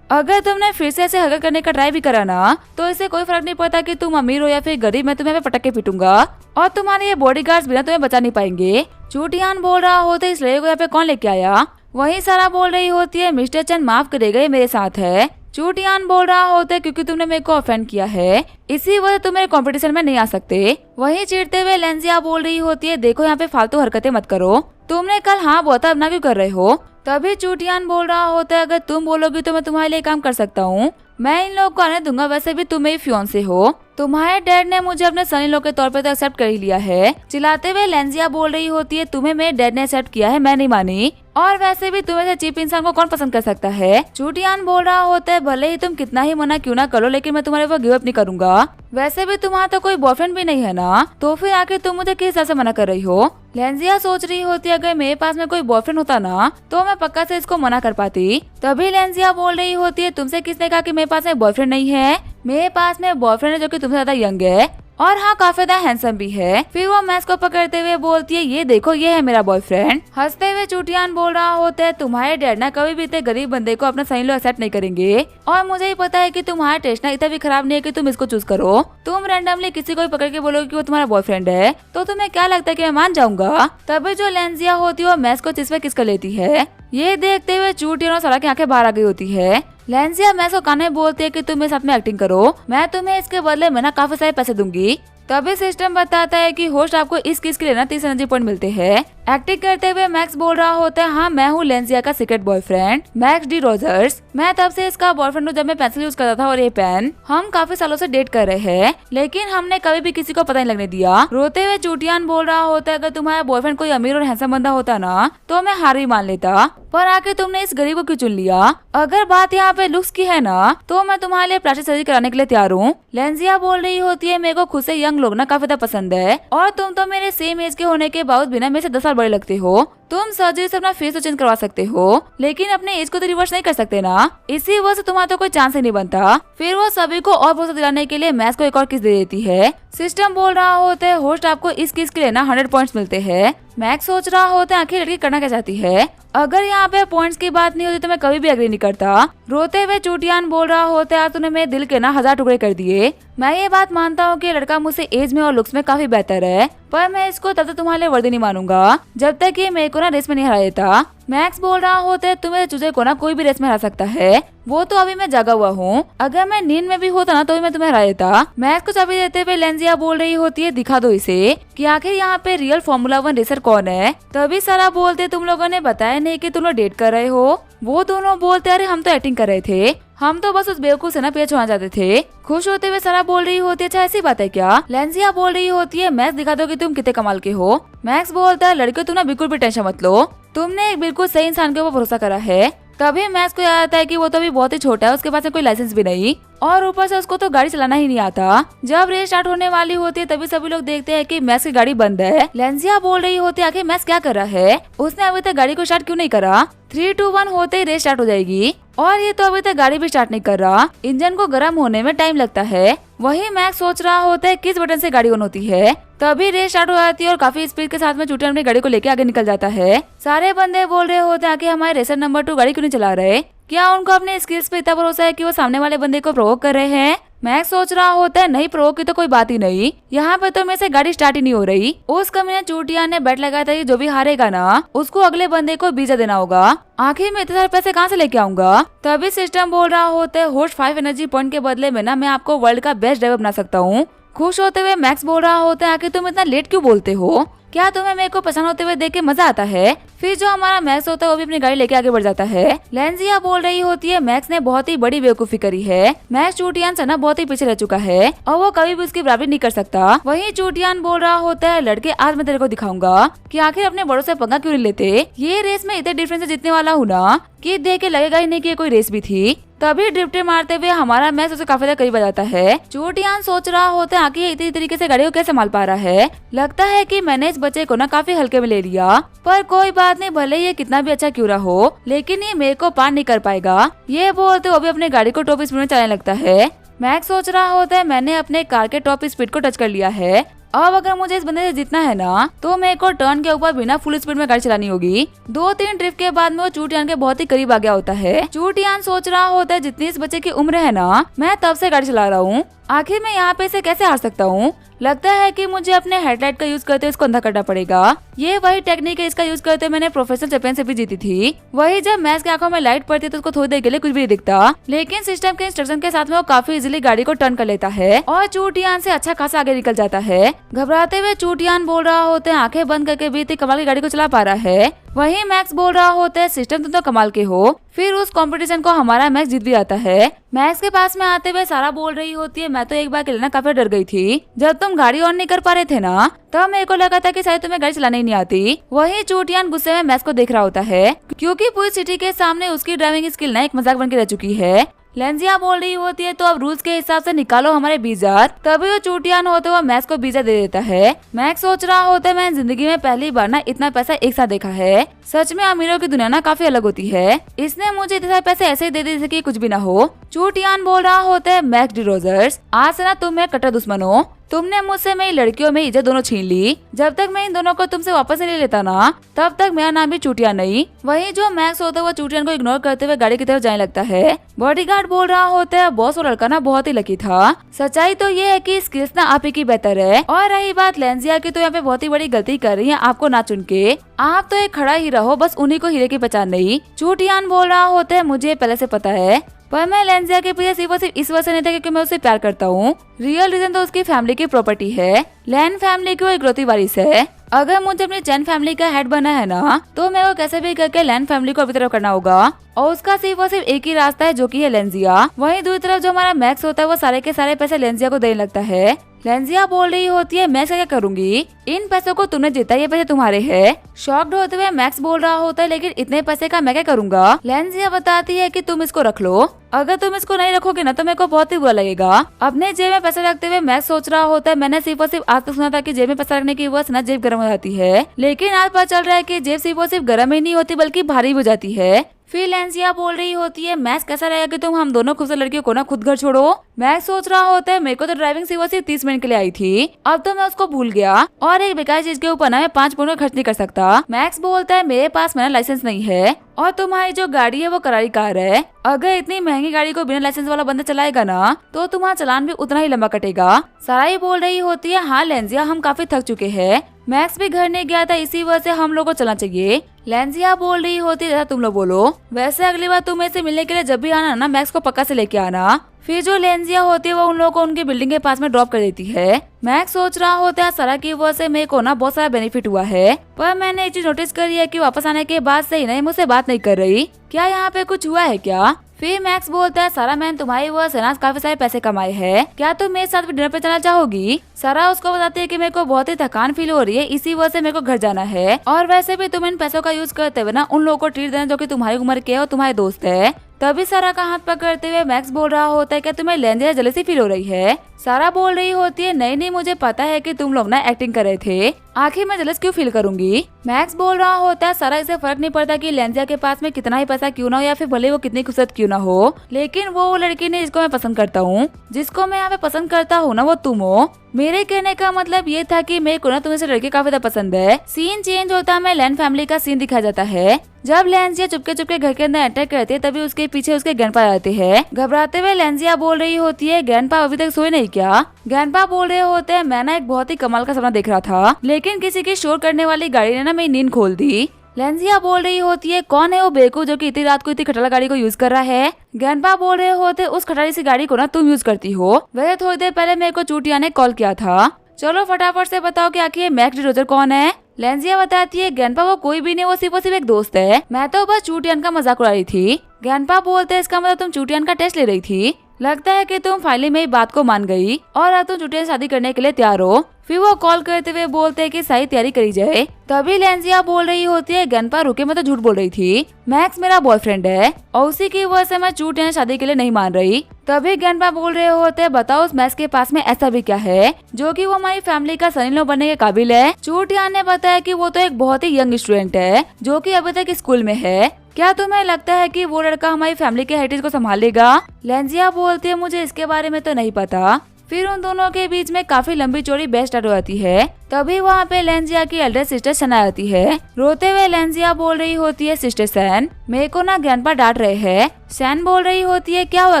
अगर तुमने फिर से ऐसे हरकत करने का ट्राई भी करा ना तो इससे कोई फर्क नहीं पड़ता कि तुम अमीर हो या फिर गरीब, मैं तुम्हें पटक के पीटूंगा और तुम्हारे ये बॉडीगार्ड्स बिना तुम्हें बचा नहीं पाएंगे। चूटियान बोल रहा होता है, इस लड़के को यहाँ पे कौन लेके आया। वहीं सारा बोल रही होती है, मिस्टर चंद माफ करेगा, ये मेरे साथ है। चूटियान बोल रहा होता है, क्योंकि तुमने मेरे को ऑफेंड किया है इसी वजह तुम मेरे कंपटीशन में नहीं आ सकते। वहीं चिढ़ते हुए लेंजिया बोल रही होती है, देखो यहाँ पे फालतू हरकतें मत करो, तुमने कल हाँ बोला था, अब ना क्यों कर रहे हो। तभी चूटियान बोल रहा होता है, अगर तुम बोलोगी तो मैं तुम्हारे लिए काम कर सकता हूँ, मैं इन लोगों को आने दूंगा, वैसे भी तुम मेरी फियांसे हो, तुम्हारे डैड ने मुझे अपने सन इन लॉ के तौर पे तो एक्सेप्ट कर ही लिया है। चिल्लाते हुए लेंजिया बोल रही होती है, तुम्हें मेरे डैड ने एक्सेप्ट किया है, मैं नहीं मानी, और वैसे भी तुम्हें से चीप इंसान को कौन पसंद कर सकता है। चूटियान बोल रहा होता है, भले ही तुम कितना ही मना क्यों ना करो, लेकिन मैं तुम्हारे ऊपर गिव अप नहीं करूंगा, वैसे भी तुम्हारा तो कोई बॉयफ्रेंड भी नहीं है ना, तो फिर आखिर तुम मुझे किस हिसाब से मना कर रही हो। लेंजिया सोच रही होती है, अगर मेरे पास में कोई बॉयफ्रेंड होता ना तो मैं पक्का से इसको मना कर पाती। तभी लेंजिया बोल रही होती है, तुमसे किसने कहा कि मेरे पास में बॉयफ्रेंड नहीं है, मेरे पास में बॉयफ्रेंड है जो कि तुमसे ज्यादा यंग है और हाँ काफी ज्यादा हैंडसम भी है। फिर वो मैक्स को पकड़ते हुए बोलती है, ये देखो ये है मेरा बॉयफ्रेंड। हंसते हुए चूटियान बोल रहा होता है, तुम्हारे डैड ना कभी भी इतने गरीब बंदे को अपना सही लो एक्सेप्ट नहीं करेंगे, और मुझे ही पता है कि तुम्हारा टेस्ट ना इतना भी खराब नहीं है कि तुम इसको चूज करो। तुम रैंडमली किसी को भी पकड़ के बोलोगे कि वो तुम्हारा बॉयफ्रेंड है तो तुम्हें क्या लगता है कि मैं मान जाऊंगा। तभी जो लेंजिया होती है वो मैक्स को चिस पे किस कर लेती है। ये देखते हुए चूटियान और सारा की आंखें बाहर आ गई होती है। लेंजिया मैक्स को काने बोलती है कि तुम मेरे साथ में एक्टिंग करो, मैं तुम्हें इसके बदले में ना काफी सारे पैसे दूंगी। तभी सिस्टम बताता है कि होस्ट आपको इस किस के लिए ना 30 एनर्जी पॉइंट मिलते हैं। एक्टिंग करते हुए मैक्स बोल रहा होता है, हाँ मैं हूँ लेंजिया का secret boyfriend max D Rogers, मैं तब से इसका बॉयफ्रेंड हूँ जब मैं पेंसिल यूज करता था और ये पेन, हम काफी सालों से डेट कर रहे हैं लेकिन हमने कभी भी किसी को पता नहीं लगने दिया। रोते हुए चूटियान बोल रहा होता है, अगर तुम्हारा बॉयफ्रेंड कोई अमीर और हैंडसम बंदा होता ना तो मैं हार ही मान लेता, पर आके तुमने इस गरीब को क्यों चुन लिया। अगर बात यहाँ पे लुक्स की है ना तो मैं तुम्हारे लिए प्लास्टिक सर्जरी कराने के लिए तैयार हूँ। लेंजिया बोल रही होती है, मेरे को खुद से यंग लोग ना काफी ज्यादा पसंद है और तुम तो मेरे सेम एज के होने के बावजूद बिना मेरे से 10 साल बड़े लगते हो। तुम सर्जरी से अपना फेस तो चेंज करवा सकते हो लेकिन अपने एज को तो रिवर्स नहीं कर सकते ना, इसी वजह से तुम्हारा तो कोई चांस ही नहीं बनता। फिर वो सभी को और भरोसा दिलाने के लिए मैक्स को एक और किस दे देती है। सिस्टम बोल रहा होता है, होस्ट आपको इस किस के लिए ना 100 पॉइंट्स मिलते हैं। मैक्स सोच रहा होता है, आखिर लड़की करना क्या चाहती है, अगर यहाँ पे पॉइंट्स की बात नहीं होती तो मैं कभी भी एग्री नहीं करता। रोते हुए चूटियान बोल रहा होता है, तूने मेरे दिल के ना 1000 टुकड़े कर दिए। मैं ये बात मानता हूँ कि लड़का मुझसे एज में और लुक्स में काफी बेहतर है, पर मैं इसको तब तक तुम्हारे लिए वर्दी नहीं मानूंगा जब तक ये मेरे को ना रेस में नहीं हरा देता। मैक्स बोल रहा होता है, तुम्हें चूजे को ना कोई भी रेस में हरा सकता है, वो तो अभी मैं जगा हुआ हूँ, अगर मैं नींद में भी होता ना तो भी मैं तुम्हें हरा देता। मैक्स को चाबी देते हुए लेंजिया बोल रही होती है, दिखा दो इसे कि आखिर यहाँ पे रियल फॉर्मूला 1 रेसर कौन है। तभी सारा बोलते, तुम लोगों ने बताया नहीं कि तुम लोग डेट कर रहे हो। वो दोनों बोलते, अरे हम तो एक्टिंग कर रहे थे, हम तो बस उस बेवकूफ से ना पेड़ छुआ जाते थे। खुश होते हुए सारा बोल रही होती है, अच्छा ऐसी बात है क्या। लेंजिया बोल रही होती है, मैक्स दिखा दो कि तुम कितने कमाल के हो। मैक्स बोलता है, लड़के तुम ना बिल्कुल भी टेंशन मत लो, तुमने एक बिल्कुल सही इंसान के ऊपर भरोसा करा है। तभी मैक्स को याद आता है कि वो तो अभी बहुत ही छोटा है, उसके पास कोई लाइसेंस भी नहीं और ऊपर से उसको तो गाड़ी चलाना ही नहीं आता। जब रेस स्टार्ट होने वाली होती है तभी सभी लोग देखते हैं कि मैक्स की गाड़ी बंद है। लेंजिया बोल रही होती है, आखिर मैक्स क्या कर रहा है, उसने अभी तक गाड़ी को स्टार्ट क्यों नहीं करा। 3, 2, 1 होते ही रेस स्टार्ट हो जाएगी और ये तो अभी तक गाड़ी भी स्टार्ट नहीं कर रहा, इंजन को गर्म होने में टाइम लगता है। वही मैक्स सोच रहा होता है किस बटन से गाड़ी ऑन होती है। तभी रेस स्टार्ट हो जाती है और काफी स्पीड के साथ में चूटियान अपनी गाड़ी को लेके आगे निकल जाता है। सारे बंदे बोल रहे होते हैं कि हमारे रेसर नंबर 2 गाड़ी क्यों नहीं चला रहे, क्या उनको अपने स्किल्स पे इतना भरोसा है कि वो सामने वाले बंदे को प्रोवोक कर रहे हैं। मैक्स सोच रहा होता है नहीं प्रो की तो कोई बात ही नहीं, यहाँ पे तो मेरे से गाड़ी स्टार्ट ही नहीं हो रही। उस कमीने चूटिया ने बेट लगाया था कि जो भी हारेगा ना उसको अगले बंदे को वीजा देना होगा। आखिर में इतने सारे पैसे कहाँ से लेके आऊंगा। तभी सिस्टम बोल रहा होता है होस्ट 5 एनर्जी पॉइंट के बदले में ना मैं आपको वर्ल्ड का बेस्ट ड्राइवर बना सकता हूँ। खुश होते हुए मैक्स बोल रहा होता है आखिर तुम इतना लेट क्यों बोलते हो, क्या तुम्हें मेरे को पसंद होते हुए देख के मजा आता है। फिर जो हमारा मैक्स होता है वो भी अपनी गाड़ी लेके आगे बढ़ जाता है। लेंजिया बोल रही होती है मैक्स ने बहुत ही बड़ी बेवकूफी करी है, मैक्स चूटियान से ना बहुत ही पीछे रह चुका है और वो कभी भी उसकी बराबरी नहीं कर सकता। वहीं चूटियान बोल रहा होता है लड़के आज मैं तेरे को दिखाऊंगा कि आखिर अपने बड़ों से पंगा क्यों नहीं लेते। ये रेस में इतने डिफरेंस से जीतने वाला हूँ ना कि देख के लगेगा ही नहीं कि कोई रेस भी थी। तभी ड्रिफ्ट मारते हुए हमारा मैक्स उसे काफी करीब आ जाता है। चोटियान सोच रहा होता है आखिर इतनी तरीके से गाड़ी को कैसे संभाल पा रहा है। लगता है कि मैंने इस बच्चे को ना काफी हल्के में ले लिया, पर कोई बात नहीं, भले ये कितना भी अच्छा क्यों रहा हो लेकिन ये मेरे को पार नहीं कर पाएगा। ये बोलते वो भी अपनी गाड़ी को टॉप स्पीड में चलाने लगता है। मैक्स सोच रहा होता है मैंने अपने कार के टॉप स्पीड को टच कर लिया है, अब अगर मुझे इस बंदे से जीतना है ना तो मेरे को टर्न के ऊपर बिना फुल स्पीड में गाड़ी चलानी होगी। 2-3 ड्रिफ्ट के बाद में वो चूटियान के बहुत ही करीब आ गया होता है। चूटियान सोच रहा होता है जितनी इस बच्चे की उम्र है ना मैं तब से गाड़ी चला रहा हूँ, आखिर मैं यहाँ पे इसे कैसे हार सकता हूँ। लगता है कि मुझे अपने हेडलाइट का यूज करते हुए इसको अंधा करना पड़ेगा। ये वही टेक्निक है, इसका यूज करते हुए मैंने प्रोफेशनल चैंपियनशिप भी जीती थी। वही जब मैक्स की आंखों में लाइट पड़ती है तो उसको थोड़ी देर के लिए कुछ भी नहीं दिखता, लेकिन सिस्टम के इंस्ट्रक्शन के साथ में वो काफी इजीली गाड़ी को टर्न कर लेता है और चूटियान से अच्छा खासा आगे निकल जाता है। घबराते हुए चूटियान बोल रहा होता है आंखें बंद करके भी इतनी कमाल की गाड़ी को चला पा रहा है। वहीं मैक्स बोल रहा होता है सिस्टम तुम तो कमाल के हो। फिर उस कंपटीशन को हमारा मैक्स जीत भी आता है। मैक्स के पास में आते हुए सारा बोल रही होती है मैं तो एक बार के लिए ना काफी डर गई थी, जब तुम गाड़ी ऑन नहीं कर पा रहे थे ना तब मेरे को लगा था कि शायद तुम्हें गाड़ी चलाने ही नहीं आती। वहीं चूटियान गुस्से में मैक्स को देख रहा होता है क्योंकि पूरी सिटी के सामने उसकी ड्राइविंग स्किल ना एक मजाक बन के रह चुकी है। लेंजिया बोल रही होती है तो अब रूल्स के हिसाब से निकालो हमारे वीजा। तभी वो चूटियान होते हुए मैक्स को वीजा दे देता है। मैक्स सोच रहा होता है मैंने जिंदगी में पहली बार ना इतना पैसा एक साथ देखा है। सच में अमीरों की दुनिया ना काफी अलग होती है, इसने मुझे इतने सारे पैसे ऐसे ही दे दिए जैसे कि कुछ भी ना हो। चूटियान बोल रहा होता है मैक्स डी रोजर्स आज से ना तुम मेरे कट्टर दुश्मन हो, तुमने मुझसे मेरी लड़कियों में इज्जत दोनों छीन ली, जब तक मैं इन दोनों को तुमसे वापस नहीं ले लेता ना तब तक मेरा नाम भी चूटियान नहीं। वहीं जो मैक्स होता है वो चूटियान को इग्नोर करते हुए गाड़ी की तरफ जाने लगता है। बॉडीगार्ड बोल रहा होता है बॉस वो लड़का ना बहुत ही लकी था, सच्चाई तो ये है कि स्किल्स ना आप ही की बेहतर है और रही बात लेंजिया की तो यहाँ पे बहुत ही बड़ी गलती कर रही है आपको ना चुन के, आप तो एक खड़ा ही रहो, बस उन्हीं को हीरे की पहचान नहीं। चूटियान बोल रहा होता है मुझे पहले से पता है, पर मैं लेंजिया के पीछे सिर्फ और सिर्फ इस वजह से नहीं था क्योंकि मैं उसे प्यार करता हूँ। रियल रीजन तो उसकी फैमिली की प्रॉपर्टी है, लैन फैमिली की वो इकलौती वारिस है। अगर मुझे अपनी चैन फैमिली का हेड बना है ना तो मैं वो कैसे भी करके लैन फैमिली को अभी तरफ करना होगा और उसका सिर्फ और सिर्फ एक ही रास्ता है जो कि है लेंजिया। वहीं दूसरी तरफ जो हमारा मैक्स होता है वो सारे के सारे पैसे लेंजिया को देने लगता है। लेंजिया बोल रही होती है मैक्स क्या करूंगी, इन पैसों को तुमने जीता, ये पैसे तुम्हारे हैं। शॉक्ड होते हुए मैक्स बोल रहा होता है लेकिन इतने पैसे का मैं क्या करूंगा। लेंजिया बताती है कि तुम इसको रख लो, अगर तुम इसको नहीं रखोगे ना तो मेरे को बहुत ही बुरा लगेगा। अपने जेब में पैसे रखते हुए मैक्स सोच रहा होता है मैंने सिर्फ और सिर्फ आज तक सुना था कि जेब में पैसा रखने की वजह से ना जेब गर्म हो जाती है, लेकिन आज पता चल रहा है कि जेब सिर्फ और सिर्फ गर्म ही नहीं होती बल्कि भारी हो जाती है। फिर लेंजिया बोल रही होती है मैक्स कैसा रहेगा कि तुम हम दोनों खूबसूरत लड़कियों को ना खुद घर छोड़ो। मैक्स सोच रहा होता है मेरे को तो ड्राइविंग सिर्फ 30 मिनट के लिए आई थी, अब तो मैं उसको भूल गया और एक बेकार चीज के ऊपर ना मैं 5 मिनट खर्च नहीं कर सकता। मैक्स बोलता है मेरे पास मेरा लाइसेंस नहीं है और तुम्हारी जो गाड़ी है वो करारी कार है, अगर इतनी महंगी गाड़ी को बिना लाइसेंस वाला बंदा चलाएगा ना तो तुम्हारा चालान भी उतना ही लंबा कटेगा। साराई बोल रही होती है हाँ लेंजिया हम काफी थक चुके हैं, मैक्स भी घर नहीं गया था इसी वजह से हम लोग को चलना चाहिए। लेंजिया बोल रही होती है जैसा तुम लोग बोलो, वैसे अगली बार तुम ऐसे मिलने के लिए जब भी आना ना मैक्स को पक्का से लेके आना। फिर जो लेंजिया होती है वो उन लोगों को उनकी बिल्डिंग के पास में ड्रॉप कर देती है। मैक्स सोच रहा होता है सारा की वजह से मेरे को ना बहुत सारा बेनिफिट हुआ है, पर मैंने एक चीज नोटिस करी है कि वापस आने के बाद से ही नहीं मुझसे बात नहीं कर रही, क्या यहाँ पे कुछ हुआ है क्या। फिर मैक्स बोलता है सारा मैंने तुम्हारी वजह से ना काफी सारे पैसे कमाए हैं, क्या तुम मेरे साथ भी डिनर पे चलना चाहोगी। सारा उसको बताती है कि मेरे को बहुत ही थकान फील हो रही है, इसी वजह से मेरे को घर जाना है और वैसे भी तुम इन पैसों का यूज करते हुए ना उन लोगों को ट्रीट देना जो कि तुम्हारी उम्र के और तुम्हारे दोस्त है। तभी सारा का हाथ पकड़ते हुए मैक्स बोल रहा होता है कि तुम्हें लेंजिया जलेसी फील हो रही है। सारा बोल रही होती है नहीं मुझे पता है कि तुम लोग ना एक्टिंग कर रहे थे, आखिर मैं जलस क्यों फील करूंगी। मैक्स बोल रहा होता है सारा इसे फर्क नहीं पड़ता कि लेंजिया के पास में कितना ही पैसा क्यों ना हो या फिर भले वो कितनी खूबसूरत क्यों ना हो, लेकिन वो लड़की नहीं जिसको मैं पसंद करता हूँ, जिसको मैं यहाँ पे पसंद करता हूँ ना वो तुम हो। मेरे कहने का मतलब ये था कि मेरे को ना तुम्हें से लड़के काफी ज्यादा पसंद है। सीन चेंज होता है, मैं लैन फैमिली का सीन दिखाया जाता है। जब लेंजिया चुपके चुपके घर के अंदर एंटर करती है तभी उसके पीछे उसके ग्रैंडपा आते हैं। घबराते हुए लेंजिया बोल रही होती है ग्रैंडपा अभी तक सोए नहीं क्या। ग्रैंडपा बोल रहे होते हैं मैं ना एक बहुत ही कमाल का सपना देख रहा था, लेकिन किसी की शोर करने वाली गाड़ी ने ना मेरी नींद खोल दी। लेंजिया बोल रही होती है कौन है वो बेवकूफ जो कि इतनी रात को इतनी खटारा गाड़ी को यूज कर रहा है। ग्रैंडपा बोल रहे होते उस खटारी सी गाड़ी को ना तुम यूज करती हो, वैसे थोड़ी देर पहले मेरे को चूटिया ने कॉल किया था। चलो फटाफट से बताओ कि आखिर मैक्स डिरोजर कौन है। लेंजिया बताती है ग्रैंडपा वो कोई भी नहीं, वो सिर्फ एक दोस्त है, मैं तो बस चूटियन का मजाक उड़ा रही थी। ग्रैंडपा बोलते इसका मतलब तुम चूटियन का टेस्ट ले रही थी, लगता है कि तुम फाइनली मेरी बात को मान गई और अब तुम चूटियन शादी करने के लिए तैयार हो। फिर वो कॉल करते हुए बोलते हैं कि सही तैयारी करी जाए। तभी लेंजिया बोल रही होती है ग्रैंडपा रुके, मैं तो झूठ बोल रही थी, मैक्स मेरा बॉयफ्रेंड है और उसी की वजह से मैं चूटियन शादी के लिए नहीं मान रही। तभी ग्रैंडपा बोल रहे होते हैं बताओ उस मैक्स के पास में ऐसा भी क्या है जो कि वो हमारी फैमिली का सन इन लॉ बनने के काबिल है। चूटियन ने बताया कि वो तो एक बहुत ही यंग स्टूडेंट है जो कि अभी तक स्कूल में है, क्या तुम्हें लगता है कि वो लड़का हमारी फैमिली के हेरिटेज को संभालेगा। लेंजिया बोलती है मुझे इसके बारे में तो नहीं पता। फिर उन दोनों के बीच में काफी लंबी चौड़ी बहस स्टार्ट हो जाती है। तभी वहाँ पे लेंजिया की एल्डर सिस्टर सन आती है। रोते हुए लेंजिया बोल रही होती है सिस्टर सैन मेरे को ना ग्रैंडपा डांट रहे हैं। सैन बोल रही होती है क्या हुआ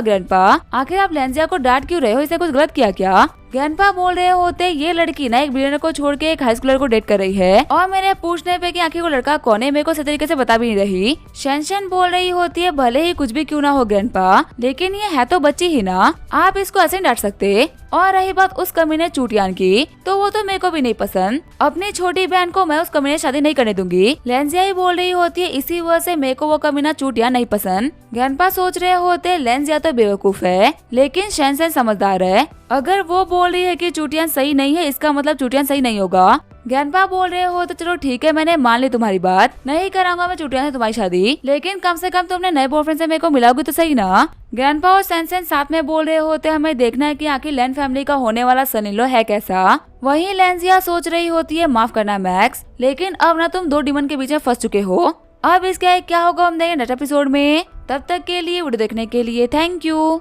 ग्रैंडपा, आखिर आप लेंजिया को डांट क्यों रहे हो, इसने कुछ गलत किया क्या। ग्रैंडपा बोल रहे होते ये लड़की ना एक बिलियनर को छोड़ के एक हाई स्कूलर को डेट कर रही है और मेरे पूछने पे कि आखिर वो लड़का कौन है मेरे को सही तरीके से बता भी नहीं रही। शेंशन बोल रही होती है भले ही कुछ भी क्यों ना हो ग्रैंडपा, लेकिन ये है तो बच्ची ही ना, आप इसको ऐसे नहीं डांट सकते। और रही बात उस कमीने चूटियान की, तो वो तो मेरे को भी नहीं पसंद, अपनी छोटी बहन को मैं उस कमीने शादी नहीं करने दूंगी। लेंजिया ही बोल रही होती है इसी वजह से मेरे को वो कमीना चूटियान नहीं पसंद। ग्रैंडपा सोच रहे होते लेंजिया तो बेवकूफ है लेकिन शेंशन समझदार है, अगर वो बोल रही है कि चूटियान सही नहीं है इसका मतलब चूटियान सही नहीं होगा। ग्रैंडपा बोल रहे हो तो चलो ठीक है मैंने मान ली तुम्हारी बात, नहीं कराऊंगा मैं चूटियान से तुम्हारी शादी, लेकिन कम से कम तुमने नए बॉयफ्रेंड से मेरे को मिलाओगी तो सही ना। ग्रैंडपा और शेंशन साथ में बोल रहे होते हमें देखना है कि आखिर लैन फैमिली का होने वाला सन इन लॉ है कैसा। वहीं लेंजिया सोच रही होती है माफ करना मैक्स, लेकिन अब ना तुम दो डिमन के बीच में फंस चुके हो, अब इसका क्या होगा हम देखेंगे नेक्स्ट एपिसोड में। तब तक के लिए वीडियो देखने के लिए थैंक यू।